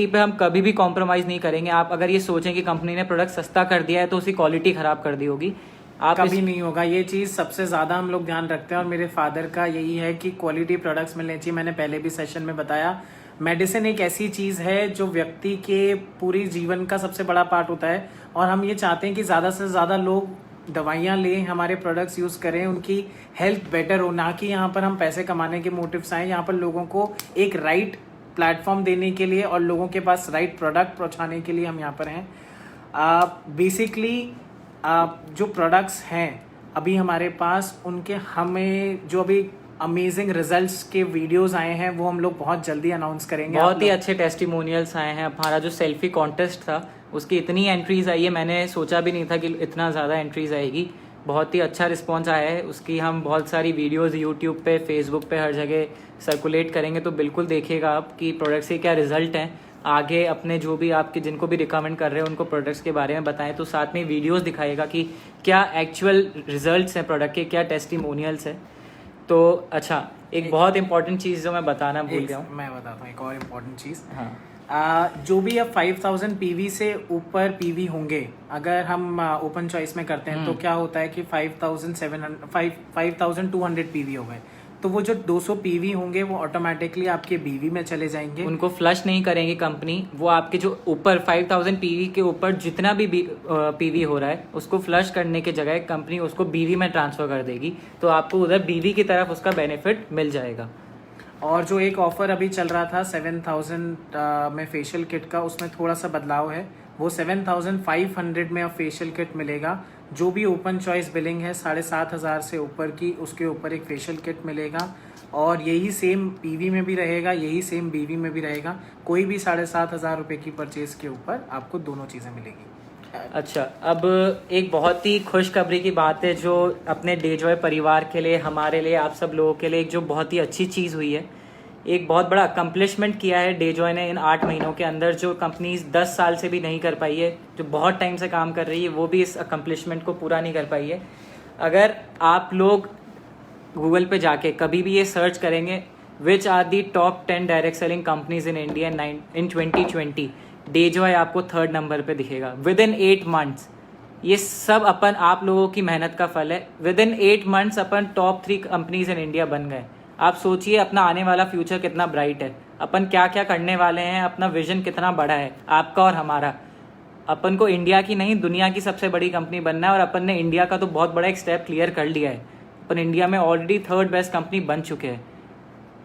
पे हम कभी भी कॉम्प्रोमाइज़ नहीं करेंगे। आप अगर ये सोचें कि कंपनी ने प्रोडक्ट सस्ता कर दिया है तो उसकी क्वालिटी ख़राब कर दी होगी, आप कभी नहीं होगा। ये चीज़ सबसे ज़्यादा हम लोग ध्यान रखते हैं और मेरे फादर का यही है कि क्वालिटी प्रोडक्ट्स मिलने चाहिए। मैंने पहले भी सेशन में बताया, मेडिसिन एक ऐसी चीज़ है जो व्यक्ति के पूरी जीवन का सबसे बड़ा पार्ट होता है, और हम ये चाहते हैं कि ज़्यादा से ज़्यादा लोग दवाइयाँ लें, हमारे प्रोडक्ट्स यूज़ करें, उनकी हेल्थ बेटर हो। ना कि यहाँ पर हम पैसे कमाने के मोटिव से आए, यहाँ पर लोगों को एक राइट प्लेटफॉर्म देने के लिए और लोगों के पास राइट प्रोडक्ट पहुँचाने के लिए हम यहाँ पर हैं। बेसिकली जो प्रोडक्ट्स हैं अभी हमारे पास, उनके हमें जो अभी अमेजिंग रिजल्ट्स के वीडियोस आए हैं वो हम लोग बहुत जल्दी अनाउंस करेंगे। बहुत ही अच्छे टेस्टिमोनियल्स आए हैं। हमारा जो सेल्फी कॉन्टेस्ट था उसकी इतनी एंट्रीज आई है, मैंने सोचा भी नहीं था कि इतना ज़्यादा एंट्रीज आएगी। बहुत ही अच्छा रिस्पॉन्स आया है उसकी। हम बहुत सारी वीडियोस यूट्यूब पे, फेसबुक पे, हर जगह सर्कुलेट करेंगे, तो बिल्कुल देखिएगा आप कि प्रोडक्ट्स के क्या रिजल्ट हैं। आगे अपने जो भी आपके जिनको भी रिकमेंड कर रहे हैं उनको प्रोडक्ट्स के बारे में बताएं, तो साथ में वीडियोस दिखाएगा कि क्या एक्चुअल रिजल्ट्स हैं प्रोडक्ट के, क्या टेस्टिमोनियल्स है। तो अच्छा, एक बहुत इंपॉर्टेंट चीज़ जो मैं बताना भूल गया हूँ, मैं बताता हूँ एक और इम्पोर्टेंट चीज़। हाँ, जो भी अब 5000 पीवी से ऊपर पीवी होंगे, अगर हम ओपन चॉइस में करते हैं तो क्या होता है कि 5200 पीवी हो गए, तो वो जो 200 पीवी होंगे वो ऑटोमेटिकली आपके बीवी में चले जाएंगे। उनको फ्लश नहीं करेंगे कंपनी, वो आपके जो ऊपर 5000 पीवी के ऊपर जितना भी पीवी हो रहा है उसको फ्लश करने की जगह कंपनी उसको बीवी में ट्रांसफर कर देगी, तो आपको उधर बीवी की तरफ उसका बेनिफिट मिल जाएगा। और जो एक ऑफर अभी चल रहा था 7000 में फेशियल किट का, उसमें थोड़ा सा बदलाव है। वो 7500 में अब फेशियल किट मिलेगा। जो भी ओपन चॉइस बिलिंग है 7500 से ऊपर की, उसके ऊपर एक फेशियल किट मिलेगा। और यही सेम पीवी में भी रहेगा, यही सेम बीवी में भी रहेगा। कोई भी 7500 रुपये की परचेज के ऊपर आपको दोनों चीज़ें मिलेगी। अच्छा, अब एक बहुत ही खुशखबरी की बात है जो अपने डेजॉय परिवार के लिए, हमारे लिए, आप सब लोगों के लिए एक जो बहुत ही अच्छी चीज़ हुई है। एक बहुत बड़ा अकम्पलिशमेंट किया है डेजॉय ने इन 8 महीनों के अंदर, जो कंपनीज 10 साल से भी नहीं कर पाई है, जो बहुत टाइम से काम कर रही है, वो भी इस अकम्पलिशमेंट को पूरा नहीं कर पाई है। अगर आप लोग गूगल पे जाके कभी भी ये सर्च करेंगे which are the top 10 direct selling companies in India in 2020, डेजॉय आपको 3rd नंबर पे दिखेगा विद इन 8 मंथ्स। ये सब अपन आप लोगों की मेहनत का फल है। With in 8 months upon top 3 companies in India बन गए। आप सोचिए अपना आने वाला फ्यूचर कितना ब्राइट है, अपन क्या क्या करने वाले हैं, अपना विजन कितना बड़ा है आपका और हमारा। अपन को इंडिया की नहीं दुनिया की सबसे बड़ी कंपनी बनना है, और अपन ने इंडिया का तो बहुत बड़ा एक स्टेप क्लियर कर लिया है। अपन इंडिया में ऑलरेडी 3rd बेस्ट कंपनी बन चुके हैं।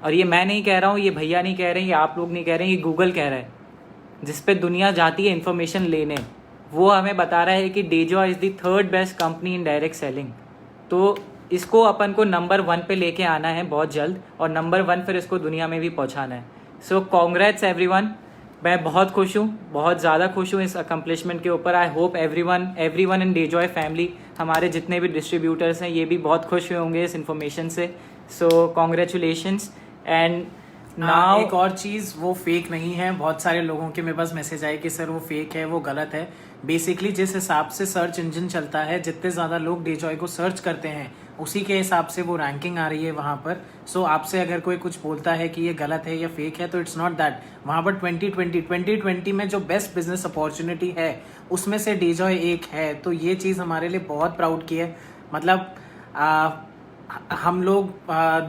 और ये मैं नहीं कह रहा हूँ, ये भैया नहीं कह रहे हैं, ये आप लोग नहीं कह रहे हैं, ये गूगल कह रहा है, जिस पे दुनिया जाती है इन्फॉर्मेशन लेने। वो हमें बता रहा है कि Dejoy is the 3rd best company in direct selling. तो इसको अपन को नंबर 1 पे लेके आना है बहुत जल्द, और नंबर 1 फिर इसको दुनिया में भी पहुंचाना है। सो कॉन्ग्रेट्स एवरीवन। मैं बहुत खुश हूँ, बहुत ज़्यादा खुश हूँ इस अकम्पलिशमेंट के ऊपर। I hope everyone in Dejoy family, हमारे जितने भी डिस्ट्रीब्यूटर्स हैं, ये भी बहुत खुश हुए होंगे इस इन्फॉर्मेशन से। सो कॉन्ग्रेचुलेशंस। एंड एक और चीज़, वो फेक नहीं है। बहुत सारे लोगों के मेरे पास मैसेज आए कि सर वो फेक है, वो गलत है। बेसिकली जिस हिसाब से सर्च इंजन चलता है, जितने ज़्यादा लोग डेजॉय को सर्च करते हैं उसी के हिसाब से वो रैंकिंग आ रही है वहाँ पर। सो आपसे अगर कोई कुछ बोलता है कि ये गलत है या फेक है, तो इट्स नॉट दैट। वहाँ पर 2020 में जो बेस्ट बिजनेस अपॉर्चुनिटी है उसमें से डेजॉय एक है। तो ये चीज़ हमारे लिए बहुत प्राउड की है। मतलब हम लोग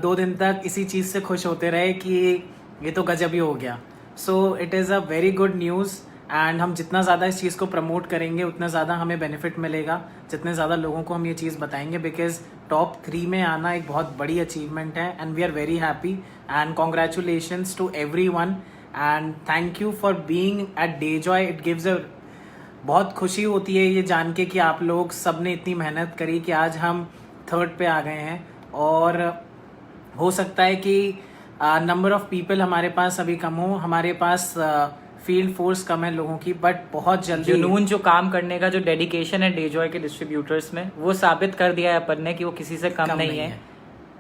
2 दिन तक इसी चीज़ से खुश होते रहे कि ये तो गजब ही हो गया। So it is a very good news and हम जितना ज़्यादा इस चीज़ को प्रमोट करेंगे उतना ज़्यादा हमें बेनिफिट मिलेगा, जितने ज़्यादा लोगों को हम ये चीज़ बताएंगे। बिकॉज टॉप 3 में आना एक बहुत बड़ी अचीवमेंट है and we are very happy and congratulations to everyone and thank you for being at Dejoy. It gives a बहुत खुशी होती है ये जान के कि आप लोग सब ने इतनी मेहनत करी कि आज हम 3rd पे आ गए हैं। और हो सकता है कि नंबर ऑफ पीपल हमारे पास अभी कम हो, हमारे पास फील्ड फोर्स कम है लोगों की, बट बहुत जल्दी जुनून, जो काम करने का जो डेडिकेशन है डेजॉय के डिस्ट्रीब्यूटर्स में, वो साबित कर दिया है अपन ने कि वो किसी से कम नहीं है।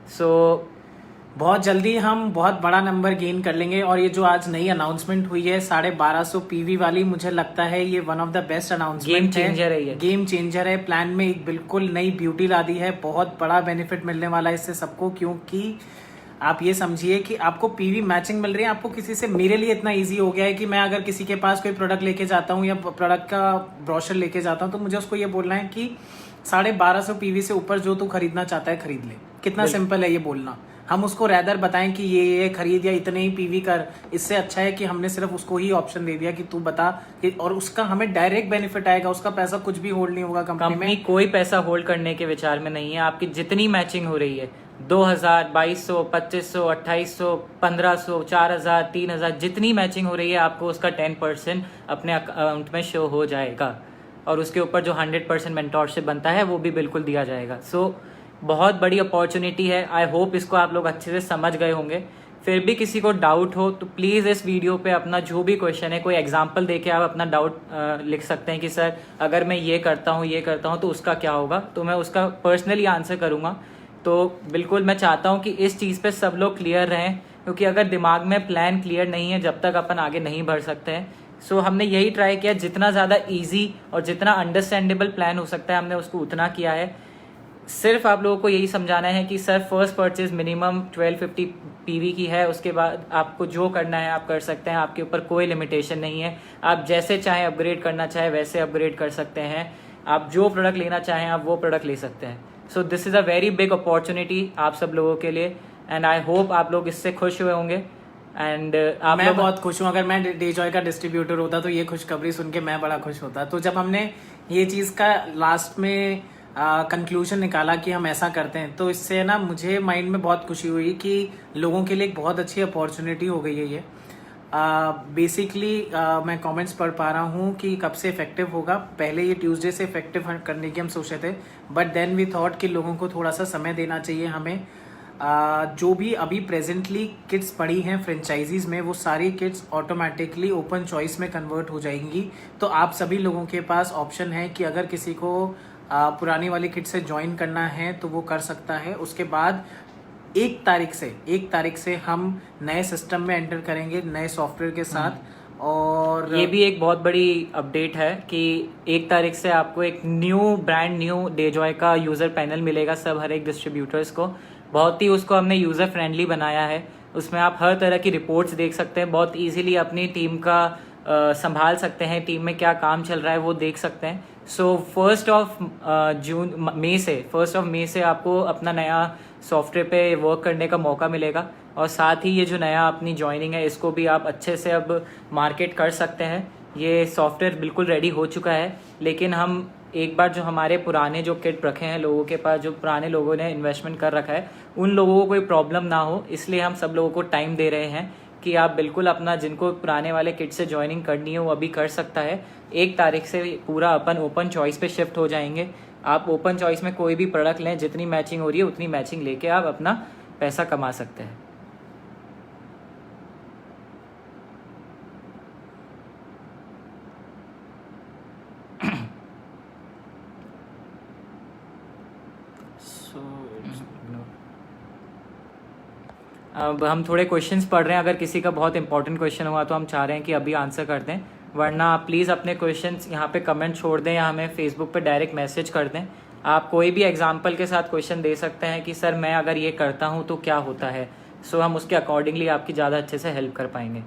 सो बहुत जल्दी हम बहुत बड़ा नंबर गेन कर लेंगे। और ये जो आज नई अनाउंसमेंट हुई है 1250 पीवी वाली, मुझे लगता है ये one of the best announcement game changer है। ये गेम चेंजर है। प्लान में एक बिल्कुल नई ब्यूटी ला दी है। बहुत बड़ा बेनिफिट मिलने वाला है इससे सबको, क्योंकि आप ये समझिए कि आपको पीवी मैचिंग मिल रही है। आपको किसी से, मेरे लिए इतना इजी हो गया है कि मैं अगर किसी के पास कोई प्रोडक्ट लेके जाता हूँ या प्रोडक्ट का ब्रोशर लेके जाता हूँ, तो मुझे उसको ये बोलना है कि 1250 पीवी से ऊपर जो तू खरीदना चाहता है खरीद ले। कितना सिंपल है ये बोलना। हम उसको रैदर बताएं कि ये खरीद या इतने ही पीवी कर, इससे अच्छा है कि हमने सिर्फ उसको ही ऑप्शन दे दिया कि तू बता कि, और उसका हमें डायरेक्ट बेनिफिट आएगा। उसका पैसा कुछ भी होल्ड नहीं होगा कंपनी में। कोई पैसा होल्ड करने के विचार में नहीं है। आपकी जितनी मैचिंग हो रही है 2000, 2200, 2500, 2800, 1500, 4000, 3000, जितनी मैचिंग हो रही है आपको उसका 10% अपने अकाउंट में शो हो जाएगा। और उसके ऊपर जो 100% मेंटोरशिप बनता है वो भी बिल्कुल दिया जाएगा। सो बहुत बड़ी अपॉर्चुनिटी है। आई होप इसको आप लोग अच्छे से समझ गए होंगे। फिर भी किसी को डाउट हो तो प्लीज़ इस वीडियो पे अपना जो भी क्वेश्चन है, कोई एग्जांपल देके आप अपना डाउट लिख सकते हैं कि सर अगर मैं ये करता हूँ तो उसका क्या होगा, तो मैं उसका पर्सनली आंसर करूँगा। तो बिल्कुल मैं चाहता हूँ कि इस चीज़ पे सब लोग क्लियर रहें, क्योंकि अगर दिमाग में प्लान क्लियर नहीं है जब तक अपन आगे नहीं बढ़ सकते हैं। सो हमने यही ट्राई किया, जितना ज़्यादा ईजी और जितना अंडरस्टैंडेबल प्लान हो सकता है हमने उसको उतना किया है। सिर्फ आप लोगों को यही समझाना है कि sir first purchase minimum 1250 PV की है, उसके बाद आपको जो करना है आप कर सकते हैं। आपके ऊपर कोई लिमिटेशन नहीं है। आप जैसे चाहें अपग्रेड करना चाहें वैसे अपग्रेड कर सकते हैं। आप जो प्रोडक्ट लेना चाहें आप वो प्रोडक्ट ले सकते हैं। सो this is a very big opportunity आप सब लोगों के लिए एंड आई होप आप लोग इससे खुश हुए होंगे। एंड मैं बहुत खुश हूँ। अगर मैं डेजॉय का डिस्ट्रीब्यूटर होता तो ये खुशखबरी सुन के मैं बड़ा खुश होता। तो जब हमने ये चीज़ का लास्ट में कंक्लूजन निकाला कि हम ऐसा करते हैं, तो इससे ना मुझे माइंड में बहुत खुशी हुई कि लोगों के लिए एक बहुत अच्छी अपॉर्चुनिटी हो गई है ये। बेसिकली मैं कमेंट्स पढ़ पा रहा हूँ कि कब से इफेक्टिव होगा। पहले ये ट्यूसडे से इफेक्टिव करने की हम सोचे थे, बट देन वी थॉट कि लोगों को थोड़ा सा समय देना चाहिए हमें। जो भी अभी प्रेजेंटली किट्स पड़ी हैं फ्रेंचाइजीज में, वो सारी किट्स ऑटोमेटिकली ओपन चॉइस में कन्वर्ट हो जाएंगी। तो आप सभी लोगों के पास ऑप्शन है कि अगर किसी को पुरानी वाली किट से ज्वाइन करना है तो वो कर सकता है। उसके बाद 1 तारीख से हम नए सिस्टम में एंटर करेंगे नए सॉफ्टवेयर के साथ। और ये भी एक बहुत बड़ी अपडेट है कि 1 तारीख से आपको एक ब्रांड न्यू डेजॉय का यूज़र पैनल मिलेगा सब हर एक डिस्ट्रीब्यूटर्स को। बहुत ही उसको हमने यूज़र फ्रेंडली बनाया है। उसमें आप हर तरह की रिपोर्ट्स देख सकते हैं, बहुत इजीली अपनी टीम का संभाल सकते हैं, टीम में क्या काम चल रहा है वो देख सकते हैं। सो 1 मई से आपको अपना नया सॉफ्टवेयर पे वर्क करने का मौका मिलेगा। और साथ ही ये जो नया अपनी ज्वाइनिंग है इसको भी आप अच्छे से अब मार्केट कर सकते हैं। ये सॉफ्टवेयर बिल्कुल रेडी हो चुका है, लेकिन हम एक बार जो हमारे पुराने जो किट रखे हैं लोगों के पास, जो पुराने लोगों ने इन्वेस्टमेंट कर रखा है, उन लोगों को कोई प्रॉब्लम ना हो, इसलिए हम सब लोगों को टाइम दे रहे हैं कि आप बिल्कुल अपना, जिनको पुराने वाले किट से ज्वाइनिंग करनी है वो अभी कर सकता है। 1 तारीख से पूरा अपन ओपन चॉइस पे शिफ्ट हो जाएंगे। आप ओपन चॉइस में कोई भी प्रोडक्ट लें, जितनी मैचिंग हो रही है उतनी मैचिंग लेके आप अपना पैसा कमा सकते हैं। अब हम थोड़े क्वेश्चंस पढ़ रहे हैं। अगर किसी का बहुत इंपॉर्टेंट क्वेश्चन हुआ तो हम चाह रहे हैं कि अभी आंसर कर दें, वरना आप प्लीज़ अपने क्वेश्चंस यहाँ पे कमेंट छोड़ दें या हमें फेसबुक पे डायरेक्ट मैसेज कर दें। आप कोई भी एग्जांपल के साथ क्वेश्चन दे सकते हैं कि सर मैं अगर ये करता हूँ तो क्या होता है। सो हम उसके अकॉर्डिंगली आपकी ज़्यादा अच्छे से हेल्प कर पाएंगे।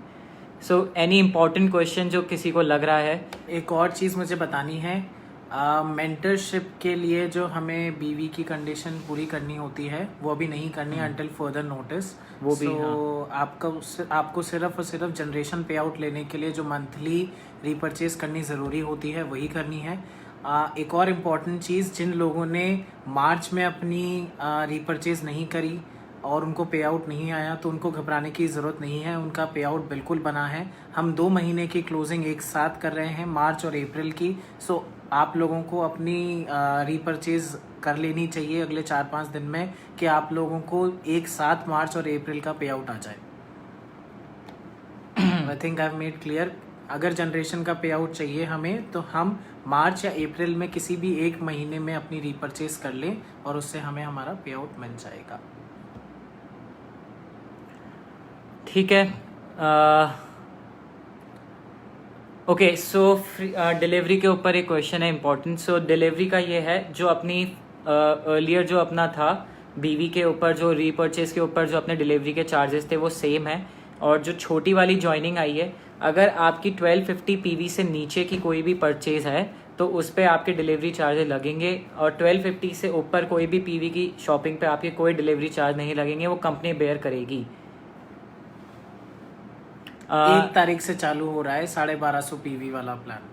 सो एनी इम्पॉर्टेंट क्वेश्चन जो किसी को लग रहा है। एक और चीज़ मुझे बतानी है, मेंटरशिप के लिए जो हमें बीवी की कंडीशन पूरी करनी होती है वो भी नहीं करनी अंटिल फर्दर नोटिस। वो भी आपको सिर्फ और सिर्फ जनरेशन पे आउट लेने के लिए जो मंथली रीपरचेज करनी ज़रूरी होती है वही करनी है। एक और इम्पॉर्टेंट चीज़, जिन लोगों ने मार्च में अपनी रीपरचेज नहीं करी और उनको पे आउट नहीं आया तो उनको घबराने की ज़रूरत नहीं है, उनका पे आउट बिल्कुल बना है। हम 2 महीने की क्लोजिंग एक साथ कर रहे हैं, मार्च और अप्रैल की। सो आप लोगों को अपनी रीपरचेज कर लेनी चाहिए अगले 4-5 दिन में कि आप लोगों को एक साथ मार्च और अप्रैल का पे आउट आ जाए। I think I have made clear. अगर जनरेशन का पे आउट चाहिए हमें तो हम मार्च या अप्रैल में किसी भी एक महीने में अपनी रीपरचेज कर लें और उससे हमें हमारा पे आउट मिल जाएगा। ठीक है। ओके, सो डिलीवरी के ऊपर एक क्वेश्चन है इम्पोर्टेंट। सो डिलीवरी का ये है, जो अपनी अर्लियर जो अपना था बीवी के ऊपर जो रीपरचेज के ऊपर जो अपने डिलीवरी के चार्जेस थे वो सेम है। और जो छोटी वाली जॉइनिंग आई है, अगर आपकी 1250 पीवी से नीचे की कोई भी परचेज है तो उस पर आपके डिलीवरी चार्जेस लगेंगे, और 1250 से ऊपर कोई भी पीवी की शॉपिंग पे आपके कोई डिलीवरी चार्ज नहीं लगेंगे, वो कंपनी बेयर करेगी। 1 तारीख से चालू हो रहा है 1250 पीवी वाला plan.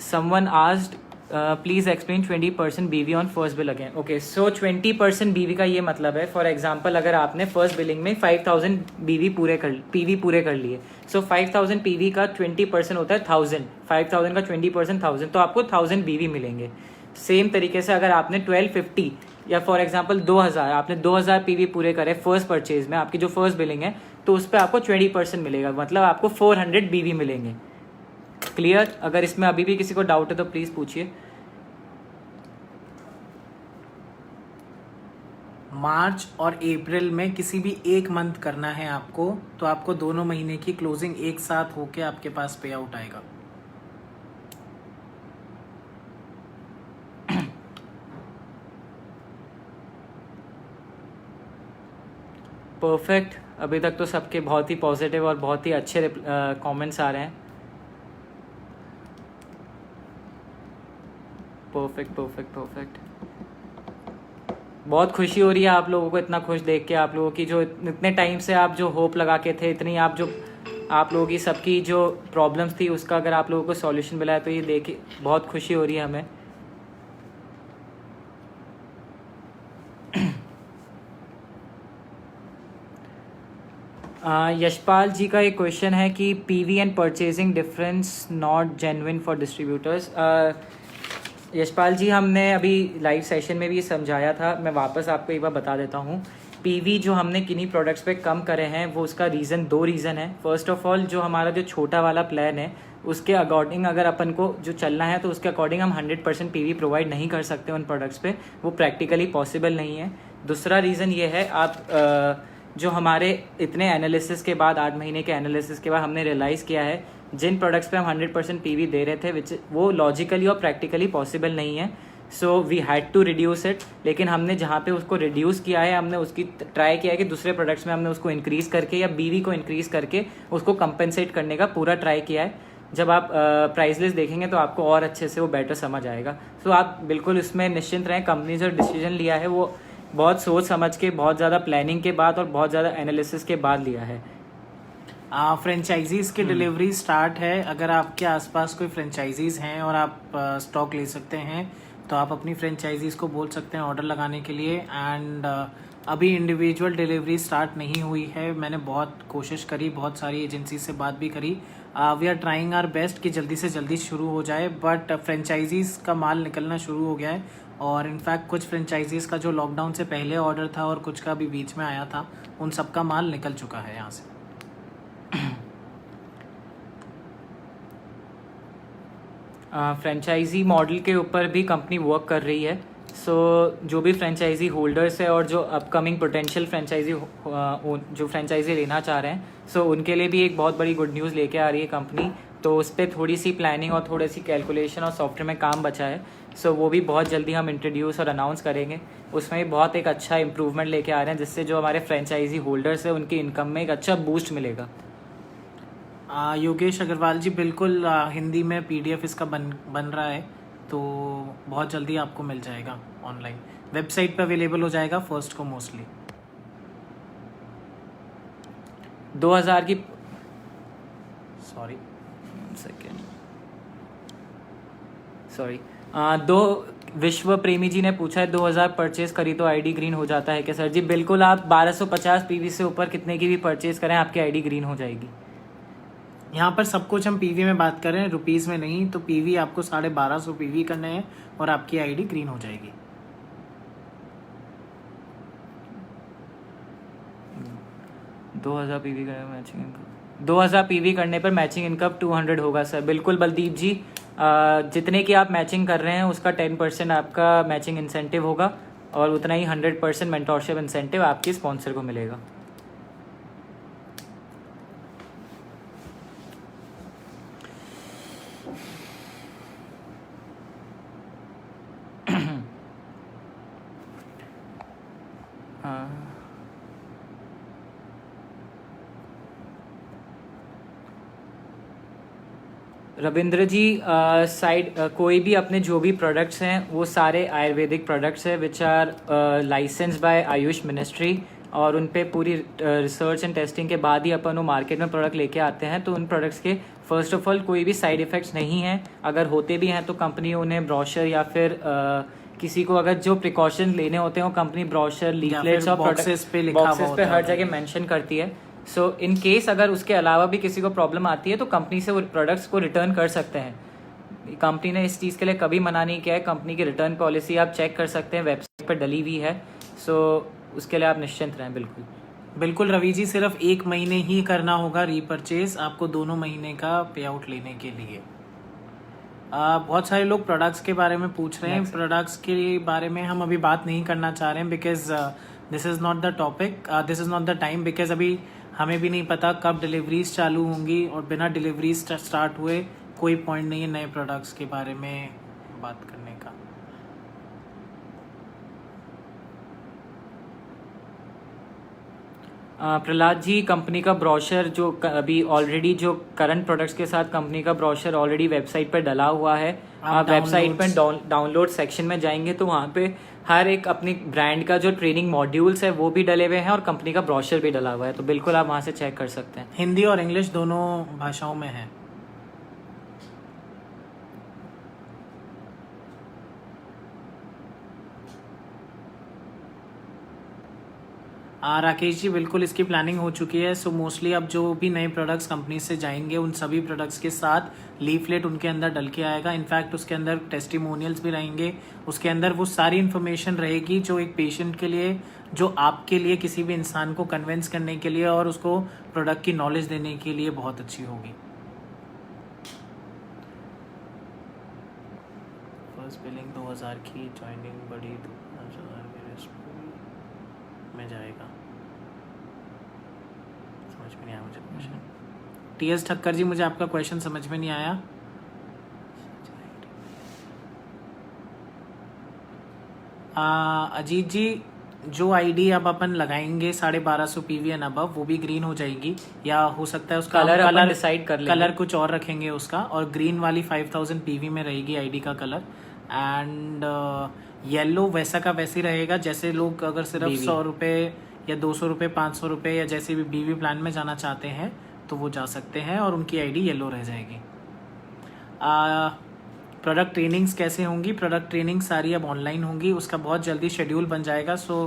Someone asked, please explain 20% BV on first bill again. Okay, so 20% BV का ये मतलब है, फॉर एग्जांपल अगर आपने फर्स्ट बिलिंग में 5000 PV पूरे कर लिए, सो 5000 PV का 20% होता है 1000, 5000 का 20% 1000, तो आपको 1000 BV मिलेंगे। सेम तरीके से अगर आपने 1250 या फॉर एग्जांपल 2000, आपने 2000 PV पूरे करे फर्स्ट परचेज में, आपकी जो फर्स्ट बिलिंग है, तो उस पर आपको 20% मिलेगा, मतलब आपको 400 BV मिलेंगे। क्लियर? अगर इसमें अभी भी किसी को डाउट है तो प्लीज पूछिए। मार्च और अप्रैल में किसी भी एक मंथ करना है आपको, तो आपको दोनों महीने की क्लोजिंग एक साथ होके आपके पास पे आउट आएगा। परफेक्ट। अभी तक तो सबके बहुत ही पॉजिटिव और बहुत ही अच्छे कमेंट्स आ रहे हैं। Perfect perfect perfect. बहुत खुशी हो रही है आप लोगों को इतना खुश देख के, आप लोगों की जो इतने टाइम से आप जो होप लगा के थे, इतनी आप लोगों की सबकी जो प्रॉब्लम्स थी उसका अगर आप लोगों को सॉल्यूशन मिला है तो ये देख बहुत खुशी हो रही है हमें। यशपाल जी का एक क्वेश्चन है कि PV and purchasing difference not genuine for distributors. Yashpal ji, हमने अभी लाइव सेशन में भी समझाया था, मैं वापस आपको एक बार बता देता हूँ। पीवी जो हमने किन्हीं प्रोडक्ट्स पे कम करे हैं वो उसका दो रीज़न है। फर्स्ट ऑफ ऑल, जो हमारा जो छोटा वाला प्लान है उसके अकॉर्डिंग अगर अपन को जो चलना है तो उसके अकॉर्डिंग हम 100% पीवी प्रोवाइड नहीं कर सकते उन प्रोडक्ट्स पे, वो प्रैक्टिकली पॉसिबल नहीं है। दूसरा रीज़न ये है, आप जो हमारे इतने एनालिसिस के बाद 8 महीने के एनालिसिस के बाद हमने रियलाइज़ किया है जिन प्रोडक्ट्स पे हम 100% पीवी दे रहे थे विच वो लॉजिकली और प्रैक्टिकली पॉसिबल नहीं है। So we had to reduce it. लेकिन हमने जहाँ पे उसको रिड्यूस किया है, हमने उसकी ट्राई किया है कि दूसरे प्रोडक्ट्स में हमने उसको इंक्रीज़ करके या बीवी को इंक्रीज़ करके उसको कंपेंसेट करने का पूरा ट्राई किया है। जब आप प्राइस लिस्ट देखेंगे तो आपको और अच्छे से वो बेटर समझ आएगा। सो आप बिल्कुल इसमें निश्चिंत रहें। कंपनी जो डिसीजन लिया है वो बहुत सोच समझ के, बहुत ज़्यादा प्लानिंग के बाद और बहुत ज़्यादा एनालिसिस के बाद लिया है। फ्रेंचाइजीज़ की डिलीवरी स्टार्ट है। अगर आपके आसपास कोई फ्रेंचाइजीज़ हैं और आप स्टॉक ले सकते हैं तो आप अपनी फ्रेंचाइजीज़ को बोल सकते हैं ऑर्डर लगाने के लिए। एंड अभी इंडिविजुअल डिलीवरी स्टार्ट नहीं हुई है। मैंने बहुत कोशिश करी, बहुत सारी एजेंसी से बात भी करी। We are trying our best कि जल्दी से जल्दी शुरू हो जाए, बट फ्रेंचाइजीज़ का माल निकलना शुरू हो गया है। और इनफैक्ट कुछ फ्रेंचाइजीज़ का जो लॉकडाउन से पहले ऑर्डर था और कुछ का भी बीच में आया था, उन सब का माल निकल चुका है यहाँ से। फ्रेंचाइजी मॉडल के ऊपर भी कंपनी वर्क कर रही है। सो जो भी फ्रेंचाइजी होल्डर्स है और जो अपकमिंग पोटेंशियल फ्रेंचाइजी जो फ्रेंचाइजी लेना चाह रहे हैं, सो उनके लिए भी एक बहुत बड़ी गुड न्यूज़ लेके आ रही है कंपनी। तो उस पर थोड़ी सी प्लानिंग और थोड़ी सी कैलकुलेशन और सॉफ्टवेयर में काम बचा है। सो वो भी बहुत जल्दी हम इंट्रोड्यूस और अनाउंस करेंगे। उसमें भी बहुत एक अच्छा इंप्रूवमेंट लेके आ रहे हैं, जिससे जो हमारे फ्रेंचाइजी होल्डर्स हैं उनकी इनकम में एक अच्छा बूस्ट मिलेगा। योगेश अग्रवाल जी, बिल्कुल हिंदी में PDF इसका बन रहा है, तो बहुत जल्दी आपको मिल जाएगा ऑनलाइन, वेबसाइट पे अवेलेबल हो जाएगा फर्स्ट को मोस्टली। 2000 की सॉरी सेकेंड सॉरी दो विश्व प्रेमी जी ने पूछा है 2000 परचेज करी तो आईडी ग्रीन हो जाता है क्या सर? जी बिल्कुल, आप 1250 PV से ऊपर कितने की भी परचेज करें आपकी आईडी ग्रीन हो जाएगी। यहाँ पर सब कुछ हम PV में बात करें, रुपीज़ में नहीं। तो PV आपको 1250 PV करने हैं और आपकी आईडी ग्रीन हो जाएगी। 2000 PV करने पर मैचिंग इनकम 2000 PV करने पर मैचिंग इनकम 200 होगा सर। बिल्कुल बलदीप जी, जितने की आप मैचिंग कर रहे हैं उसका 10% आपका मैचिंग इंसेंटिव होगा और उतना ही 100% मेंटोरशिप इंसेंटिव आपके स्पॉन्सर को मिलेगा। रविंद्र जी, साइड कोई भी अपने जो भी प्रोडक्ट्स हैं वो सारे आयुर्वेदिक प्रोडक्ट्स हैं which are license by AYUSH ministry, और उन पे पूरी रिसर्च एंड टेस्टिंग के बाद ही अपन वो मार्केट में प्रोडक्ट लेके आते हैं। तो उन प्रोडक्ट्स के फर्स्ट ऑफ ऑल कोई भी साइड इफ़ेक्ट्स नहीं हैं। अगर होते भी हैं तो कंपनी उन्हें ब्रोशर या फिर किसी को अगर जो प्रिकॉशन लेने होते हैं वो कंपनी ब्रोशर, लीफलेट्स और बॉक्सेस पे हर जगह मेंशन करती है। सो इन केस अगर उसके अलावा भी किसी को प्रॉब्लम आती है तो कंपनी से वो प्रोडक्ट्स को रिटर्न कर सकते हैं। कंपनी ने इस चीज़ के लिए कभी मना नहीं किया है। कंपनी की रिटर्न पॉलिसी आप चेक कर सकते हैं, वेबसाइट पर डली हुई है। सो उसके लिए आप निश्चिंत रहें। बिल्कुल रवि जी, सिर्फ 1 महीने ही करना होगा रीपरचेज, आपको 2 महीने का पे आउट लेने के लिए। बहुत सारे लोग प्रोडक्ट्स के बारे में पूछ रहे हैं। प्रोडक्ट्स के बारे में हम अभी बात नहीं करना चाह रहे हैं because this is not the topic, this is not the time, because अभी हमें भी नहीं पता कब डिलीवरीज चालू होंगी और बिना डिलीवरीज स्टार्ट हुए कोई पॉइंट नहीं है नए प्रोडक्ट्स के बारे में बात करने का। प्रहलाद जी, कंपनी का ब्रोशर जो अभी ऑलरेडी जो करंट प्रोडक्ट्स के साथ कंपनी का ब्रोशर ऑलरेडी वेबसाइट पर डला हुआ है। आप वेबसाइट पर डाउनलोड सेक्शन में जाएंगे तो वहाँ पे हर एक अपनी ब्रांड का जो ट्रेनिंग मॉड्यूल्स है वो भी डले हुए हैं और कंपनी का ब्रोशर भी डला हुआ है। तो बिल्कुल आप वहाँ से चेक कर सकते हैं। हिंदी और इंग्लिश दोनों भाषाओं में है। राकेश जी, बिल्कुल इसकी प्लानिंग हो चुकी है। सो मोस्टली अब जो भी नए प्रोडक्ट्स कंपनी से जाएंगे उन सभी प्रोडक्ट्स के साथ लीफलेट उनके अंदर डल के आएगा। इनफैक्ट उसके अंदर टेस्टिमोनियल्स भी रहेंगे, उसके अंदर वो सारी इन्फॉर्मेशन रहेगी जो एक पेशेंट के लिए, जो आपके लिए, किसी भी इंसान को कन्विंस करने के लिए और उसको प्रोडक्ट की नॉलेज देने के लिए बहुत अच्छी होगी। फर्स्ट बिलिंग 2000 की, ज्वाइनिंग बड़ी 2000 में जाएगा। समझ में नहीं आया मुझे क्वेश्चन। TS ठक्कर जी, मुझे आपका क्वेश्चन समझ में नहीं आया। अजीत जी, जो आईडी अब अपन लगाएंगे 1250 PV एंड अबव, वो भी ग्रीन हो जाएगी, या हो सकता है उसका कलर डिसाइड कर लेंगे। कलर कुछ और रखेंगे उसका, और ग्रीन वाली 5000 PV में रहेगी आईडी का कलर। एंड येलो वैसा का वैसे ही रहेगा। जैसे लोग अगर सिर्फ 100 रुपये या 200 रुपये, 500 रुपये या जैसे भी BV प्लान में जाना चाहते हैं तो वो जा सकते हैं और उनकी आईडी येलो रह जाएगी। प्रोडक्ट ट्रेनिंग्स कैसे होंगी? प्रोडक्ट ट्रेनिंग सारी अब ऑनलाइन होंगी, उसका बहुत जल्दी शेड्यूल बन जाएगा। सो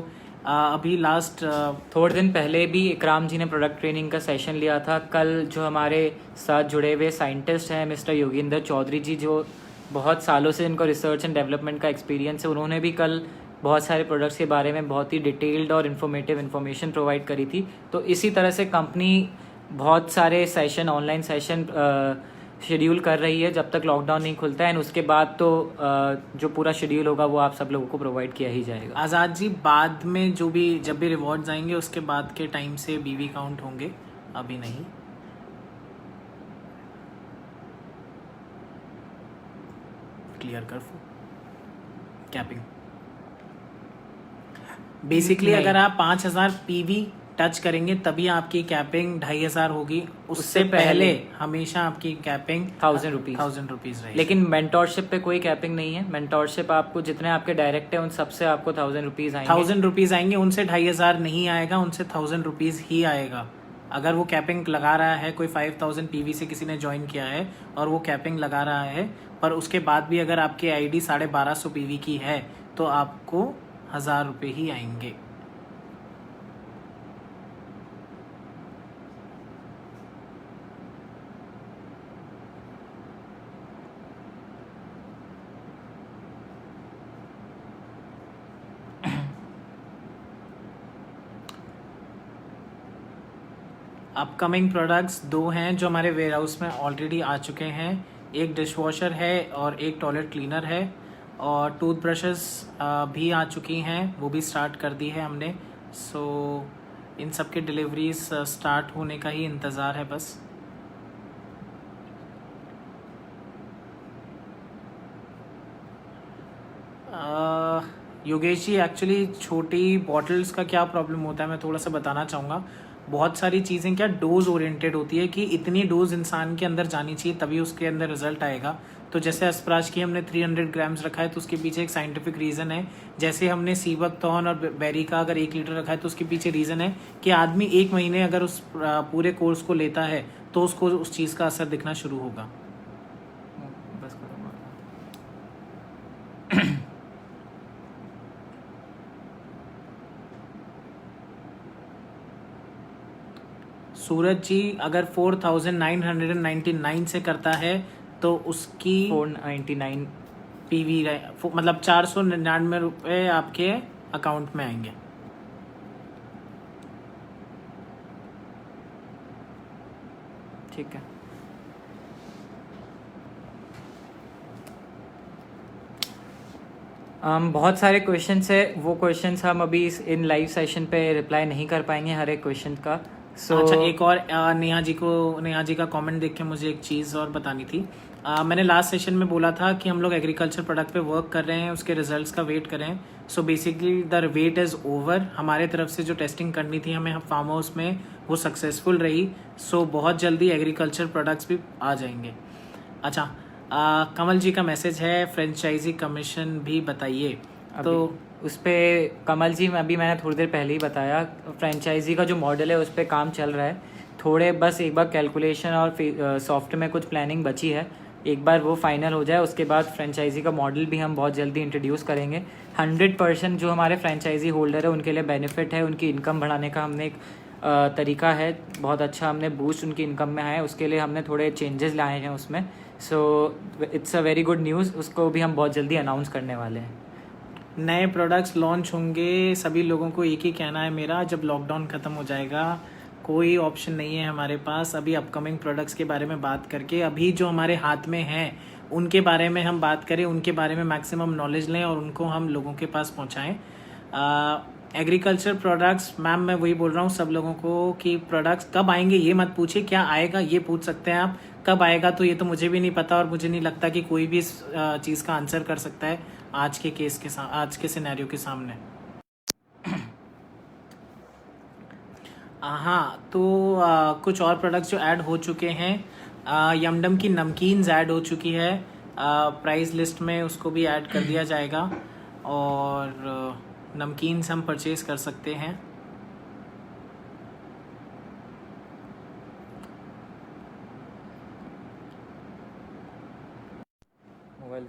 अभी लास्ट थोड़े दिन पहले भी इकराम जी ने प्रोडक्ट ट्रेनिंग का सेशन लिया था। कल जो हमारे साथ जुड़े हुए साइंटिस्ट हैं मिस्टर योगेंद्र चौधरी जी, जो बहुत सालों से इनको रिसर्च एंड डेवलपमेंट का एक्सपीरियंस है, उन्होंने भी कल बहुत सारे प्रोडक्ट्स के बारे में बहुत ही डिटेल्ड और इन्फॉर्मेटिव इन्फॉर्मेशन प्रोवाइड करी थी। तो इसी तरह से कंपनी बहुत सारे सेशन, ऑनलाइन सेशन शेड्यूल कर रही है जब तक लॉकडाउन नहीं खुलता है। एंड उसके बाद तो जो पूरा शेड्यूल होगा वो आप सब लोगों को प्रोवाइड किया ही जाएगा। आज़ाद जी, बाद में जब भी रिवॉर्ड्स आएंगे उसके बाद के टाइम से BV काउंट होंगे, अभी नहीं। क्लियर कर कैपिंग। बेसिकली नहीं। अगर आप 5000 पीवी टच करेंगे तभी आपकी कैपिंग 2500 होगी। उससे पहले हमेशा आपकी कैपिंग 1000 रुपीज 1000 रुपीज रहेगी। लेकिन मेंटोरशिप पे कोई कैपिंग नहीं है। मेंटोरशिप आपको जितने आपके डायरेक्ट है उन सबसे आपको 1000 रुपीज आएंगे। 1000 रुपीज आएंगे, उनसे 2500 नहीं आएगा, उनसे 1000 रुपीज ही आएगा। अगर वो कैपिंग लगा रहा है, कोई 5000 पीवी से किसी ने ज्वाइन किया है और वो कैपिंग लगा रहा है, पर उसके बाद भी अगर आपकी आईडी 1250 पीवी की है तो आपको 1000 रुपये ही आएंगे। अपकमिंग प्रोडक्ट्स 2 हैं जो हमारे वेयर हाउस में ऑलरेडी आ चुके हैं। एक डिश वॉशर है और एक टॉयलेट क्लीनर है, और टूथब्रशेस भी आ चुकी हैं, वो भी स्टार्ट कर दी है हमने। सो इन सब के डिलीवरीज स्टार्ट होने का ही इंतज़ार है बस। योगेश जी, एक्चुअली छोटी बॉटल्स का क्या प्रॉब्लम होता है मैं थोड़ा सा बताना चाहूँगा। बहुत सारी चीज़ें क्या डोज ओरिएंटेड होती है कि इतनी डोज इंसान के अंदर जानी चाहिए तभी उसके अंदर रिजल्ट आएगा। तो जैसे अस्प्राज की हमने 300 ग्राम्स रखा है तो उसके पीछे एक साइंटिफिक रीज़न है। जैसे हमने सीबक थॉर्न और बेरी का अगर 1 लीटर रखा है तो उसके पीछे रीज़न है कि आदमी 1 महीने अगर उस पूरे कोर्स को लेता है तो उसको उस चीज़ का असर दिखना शुरू होगा। बस करो। सूरज जी, अगर 4999 से करता है तो उसकी 499 पीवी मतलब 499 रुपये आपके अकाउंट में आएंगे। ठीक है। बहुत सारे क्वेश्चंस है, वो क्वेश्चंस हम अभी इन लाइव सेशन पे रिप्लाई नहीं कर पाएंगे हर एक क्वेश्चन का। अच्छा, एक और नेहा जी का कमेंट देख के मुझे एक चीज़ और बतानी थी। मैंने लास्ट सेशन में बोला था कि हम लोग एग्रीकल्चर प्रोडक्ट पे वर्क कर रहे हैं, उसके रिजल्ट्स का वेट कर रहे हैं। So basically the wait is over. हमारे तरफ से जो टेस्टिंग करनी थी हमें फार्म हाउस में, वो सक्सेसफुल रही। सो बहुत जल्दी एग्रीकल्चर प्रोडक्ट्स भी आ जाएंगे। अच्छा, कमल जी का मैसेज है, फ्रेंचाइजी कमीशन भी बताइए। तो उस पर कमल जी अभी मैंने थोड़ी देर पहले ही बताया, फ्रेंचाइजी का जो मॉडल है उस पर काम चल रहा है। थोड़े बस एक बार कैलकुलेशन और सॉफ्ट में कुछ प्लानिंग बची है, एक बार वो फाइनल हो जाए उसके बाद फ्रेंचाइजी का मॉडल भी हम बहुत जल्दी इंट्रोड्यूस करेंगे। 100% जो हमारे फ्रेंचाइजी होल्डर है उनके लिए बेनिफिट है, उनकी इनकम बढ़ाने का हमने एक तरीका है बहुत अच्छा, हमने बूस्ट उनकी इनकम में आया, उसके लिए हमने थोड़े चेंजेस लाए हैं उसमें। So it's a very good news, उसको भी हम बहुत जल्दी अनाउंस करने वाले हैं। नए प्रोडक्ट्स लॉन्च होंगे, सभी लोगों को एक ही कहना है मेरा, जब लॉकडाउन ख़त्म हो जाएगा कोई ऑप्शन नहीं है हमारे पास अभी अपकमिंग प्रोडक्ट्स के बारे में बात करके। अभी जो हमारे हाथ में हैं उनके बारे में हम बात करें, उनके बारे में मैक्सिमम नॉलेज लें और उनको हम लोगों के पास पहुंचाएं। एग्रीकल्चर प्रोडक्ट्स, मैम मैं वही बोल रहा हूँ सब लोगों को कि प्रोडक्ट्स कब आएंगे ये मत पूछिए, क्या आएगा ये पूछ सकते हैं आप। कब आएगा तो ये तो मुझे भी नहीं पता, और मुझे नहीं लगता कि कोई भी इस चीज़ का आंसर कर सकता है आज के केस के आज के सिनेरियो के सामने। हाँ, तो कुछ और प्रोडक्ट्स जो ऐड हो चुके हैं, यमडम की नमकीन्स ऐड हो चुकी है, प्राइस लिस्ट में उसको भी ऐड कर दिया जाएगा और नमकीन्स हम परचेज कर सकते हैं। Mobile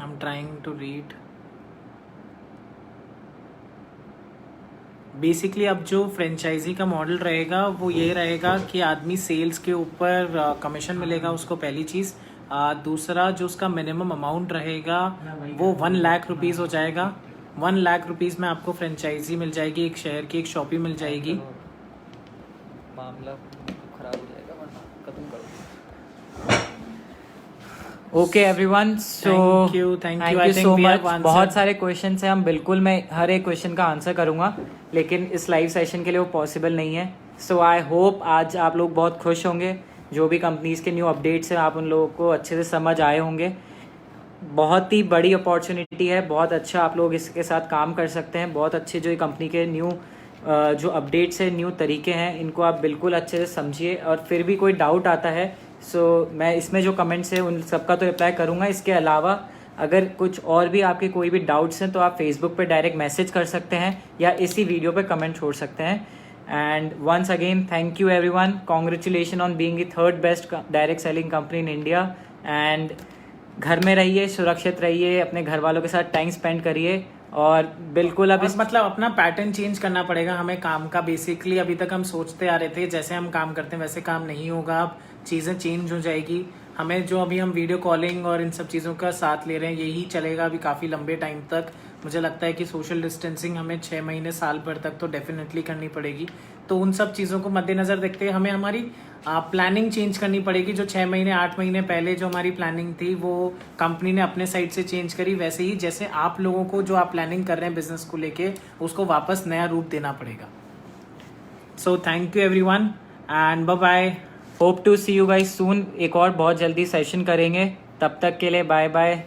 I'm trying to read। Basically अब जो फ्रेंचाइजी का मॉडल रहेगा वो ये रहेगा कि आदमी सेल्स के ऊपर कमीशन मिलेगा उसको, पहली चीज़। दूसरा जो उसका मिनिमम अमाउंट रहेगा वो 1 लाख रुपीज़ हो जाएगा। 1 लाख रुपीज़ में आपको फ्रेंचाइजी मिल जाएगी, एक शहर की एक शॉपी मिल जाएगी। मामला खराब हो जाएगा वरना खत्म करो। Okay everyone, so Thank you. I you think so we much. have answered. बहुत सारे क्वेश्चन हैं, हम बिल्कुल मैं हर एक क्वेश्चन का आंसर करूंगा, लेकिन इस लाइव सेशन के लिए वो पॉसिबल नहीं है। सो आई होप आज आप लोग बहुत खुश होंगे। जो भी कंपनीज के न्यू अपडेट्स हैं आप उन लोगों को अच्छे से समझ आए होंगे। बहुत ही बड़ी अपॉर्चुनिटी है, बहुत अच्छा आप लोग इसके साथ काम कर सकते हैं। बहुत अच्छे जो कंपनी के न्यू जो अपडेट्स हैं, न्यू तरीके हैं, इनको आप बिल्कुल अच्छे से समझिए। और फिर भी कोई डाउट आता है सो मैं इसमें जो कमेंट्स हैं उन सबका तो रिप्लाई करूँगा। इसके अलावा अगर कुछ और भी आपके कोई भी डाउट्स हैं तो आप फेसबुक पे डायरेक्ट मैसेज कर सकते हैं या इसी वीडियो पे कमेंट छोड़ सकते हैं। And once again thank you everyone, congratulation on being the third best direct selling company in India. And घर में रहिए, सुरक्षित रहिए, अपने घर वालों के साथ टाइम स्पेंड करिए और बिल्कुल अब और मतलब अपना पैटर्न चेंज करना पड़ेगा हमें काम का। बेसिकली अभी तक हम सोचते आ रहे थे जैसे हम काम करते हैं वैसे काम नहीं होगा, अब चीज़ें चेंज हो जाएगी। हमें जो अभी हम वीडियो कॉलिंग और इन सब चीज़ों का साथ ले रहे हैं यही चलेगा अभी काफ़ी लंबे टाइम तक। मुझे लगता है कि सोशल डिस्टेंसिंग हमें 6 महीने साल भर तक तो डेफिनेटली करनी पड़ेगी। तो उन सब चीज़ों को मद्देनज़र देखते हुए हमें हमारी प्लानिंग चेंज करनी पड़ेगी। जो 6 महीने 8 महीने पहले जो हमारी प्लानिंग थी वो कंपनी ने अपने साइड से चेंज करी, वैसे ही जैसे आप लोगों को जो आप प्लानिंग कर रहे हैं बिजनेस को लेके उसको वापस नया रूप देना पड़ेगा। So thank you everyone and bye bye. Hope to see you guys soon. एक और बहुत जल्दी सेशन करेंगे, तब तक के लिए बाय बाय।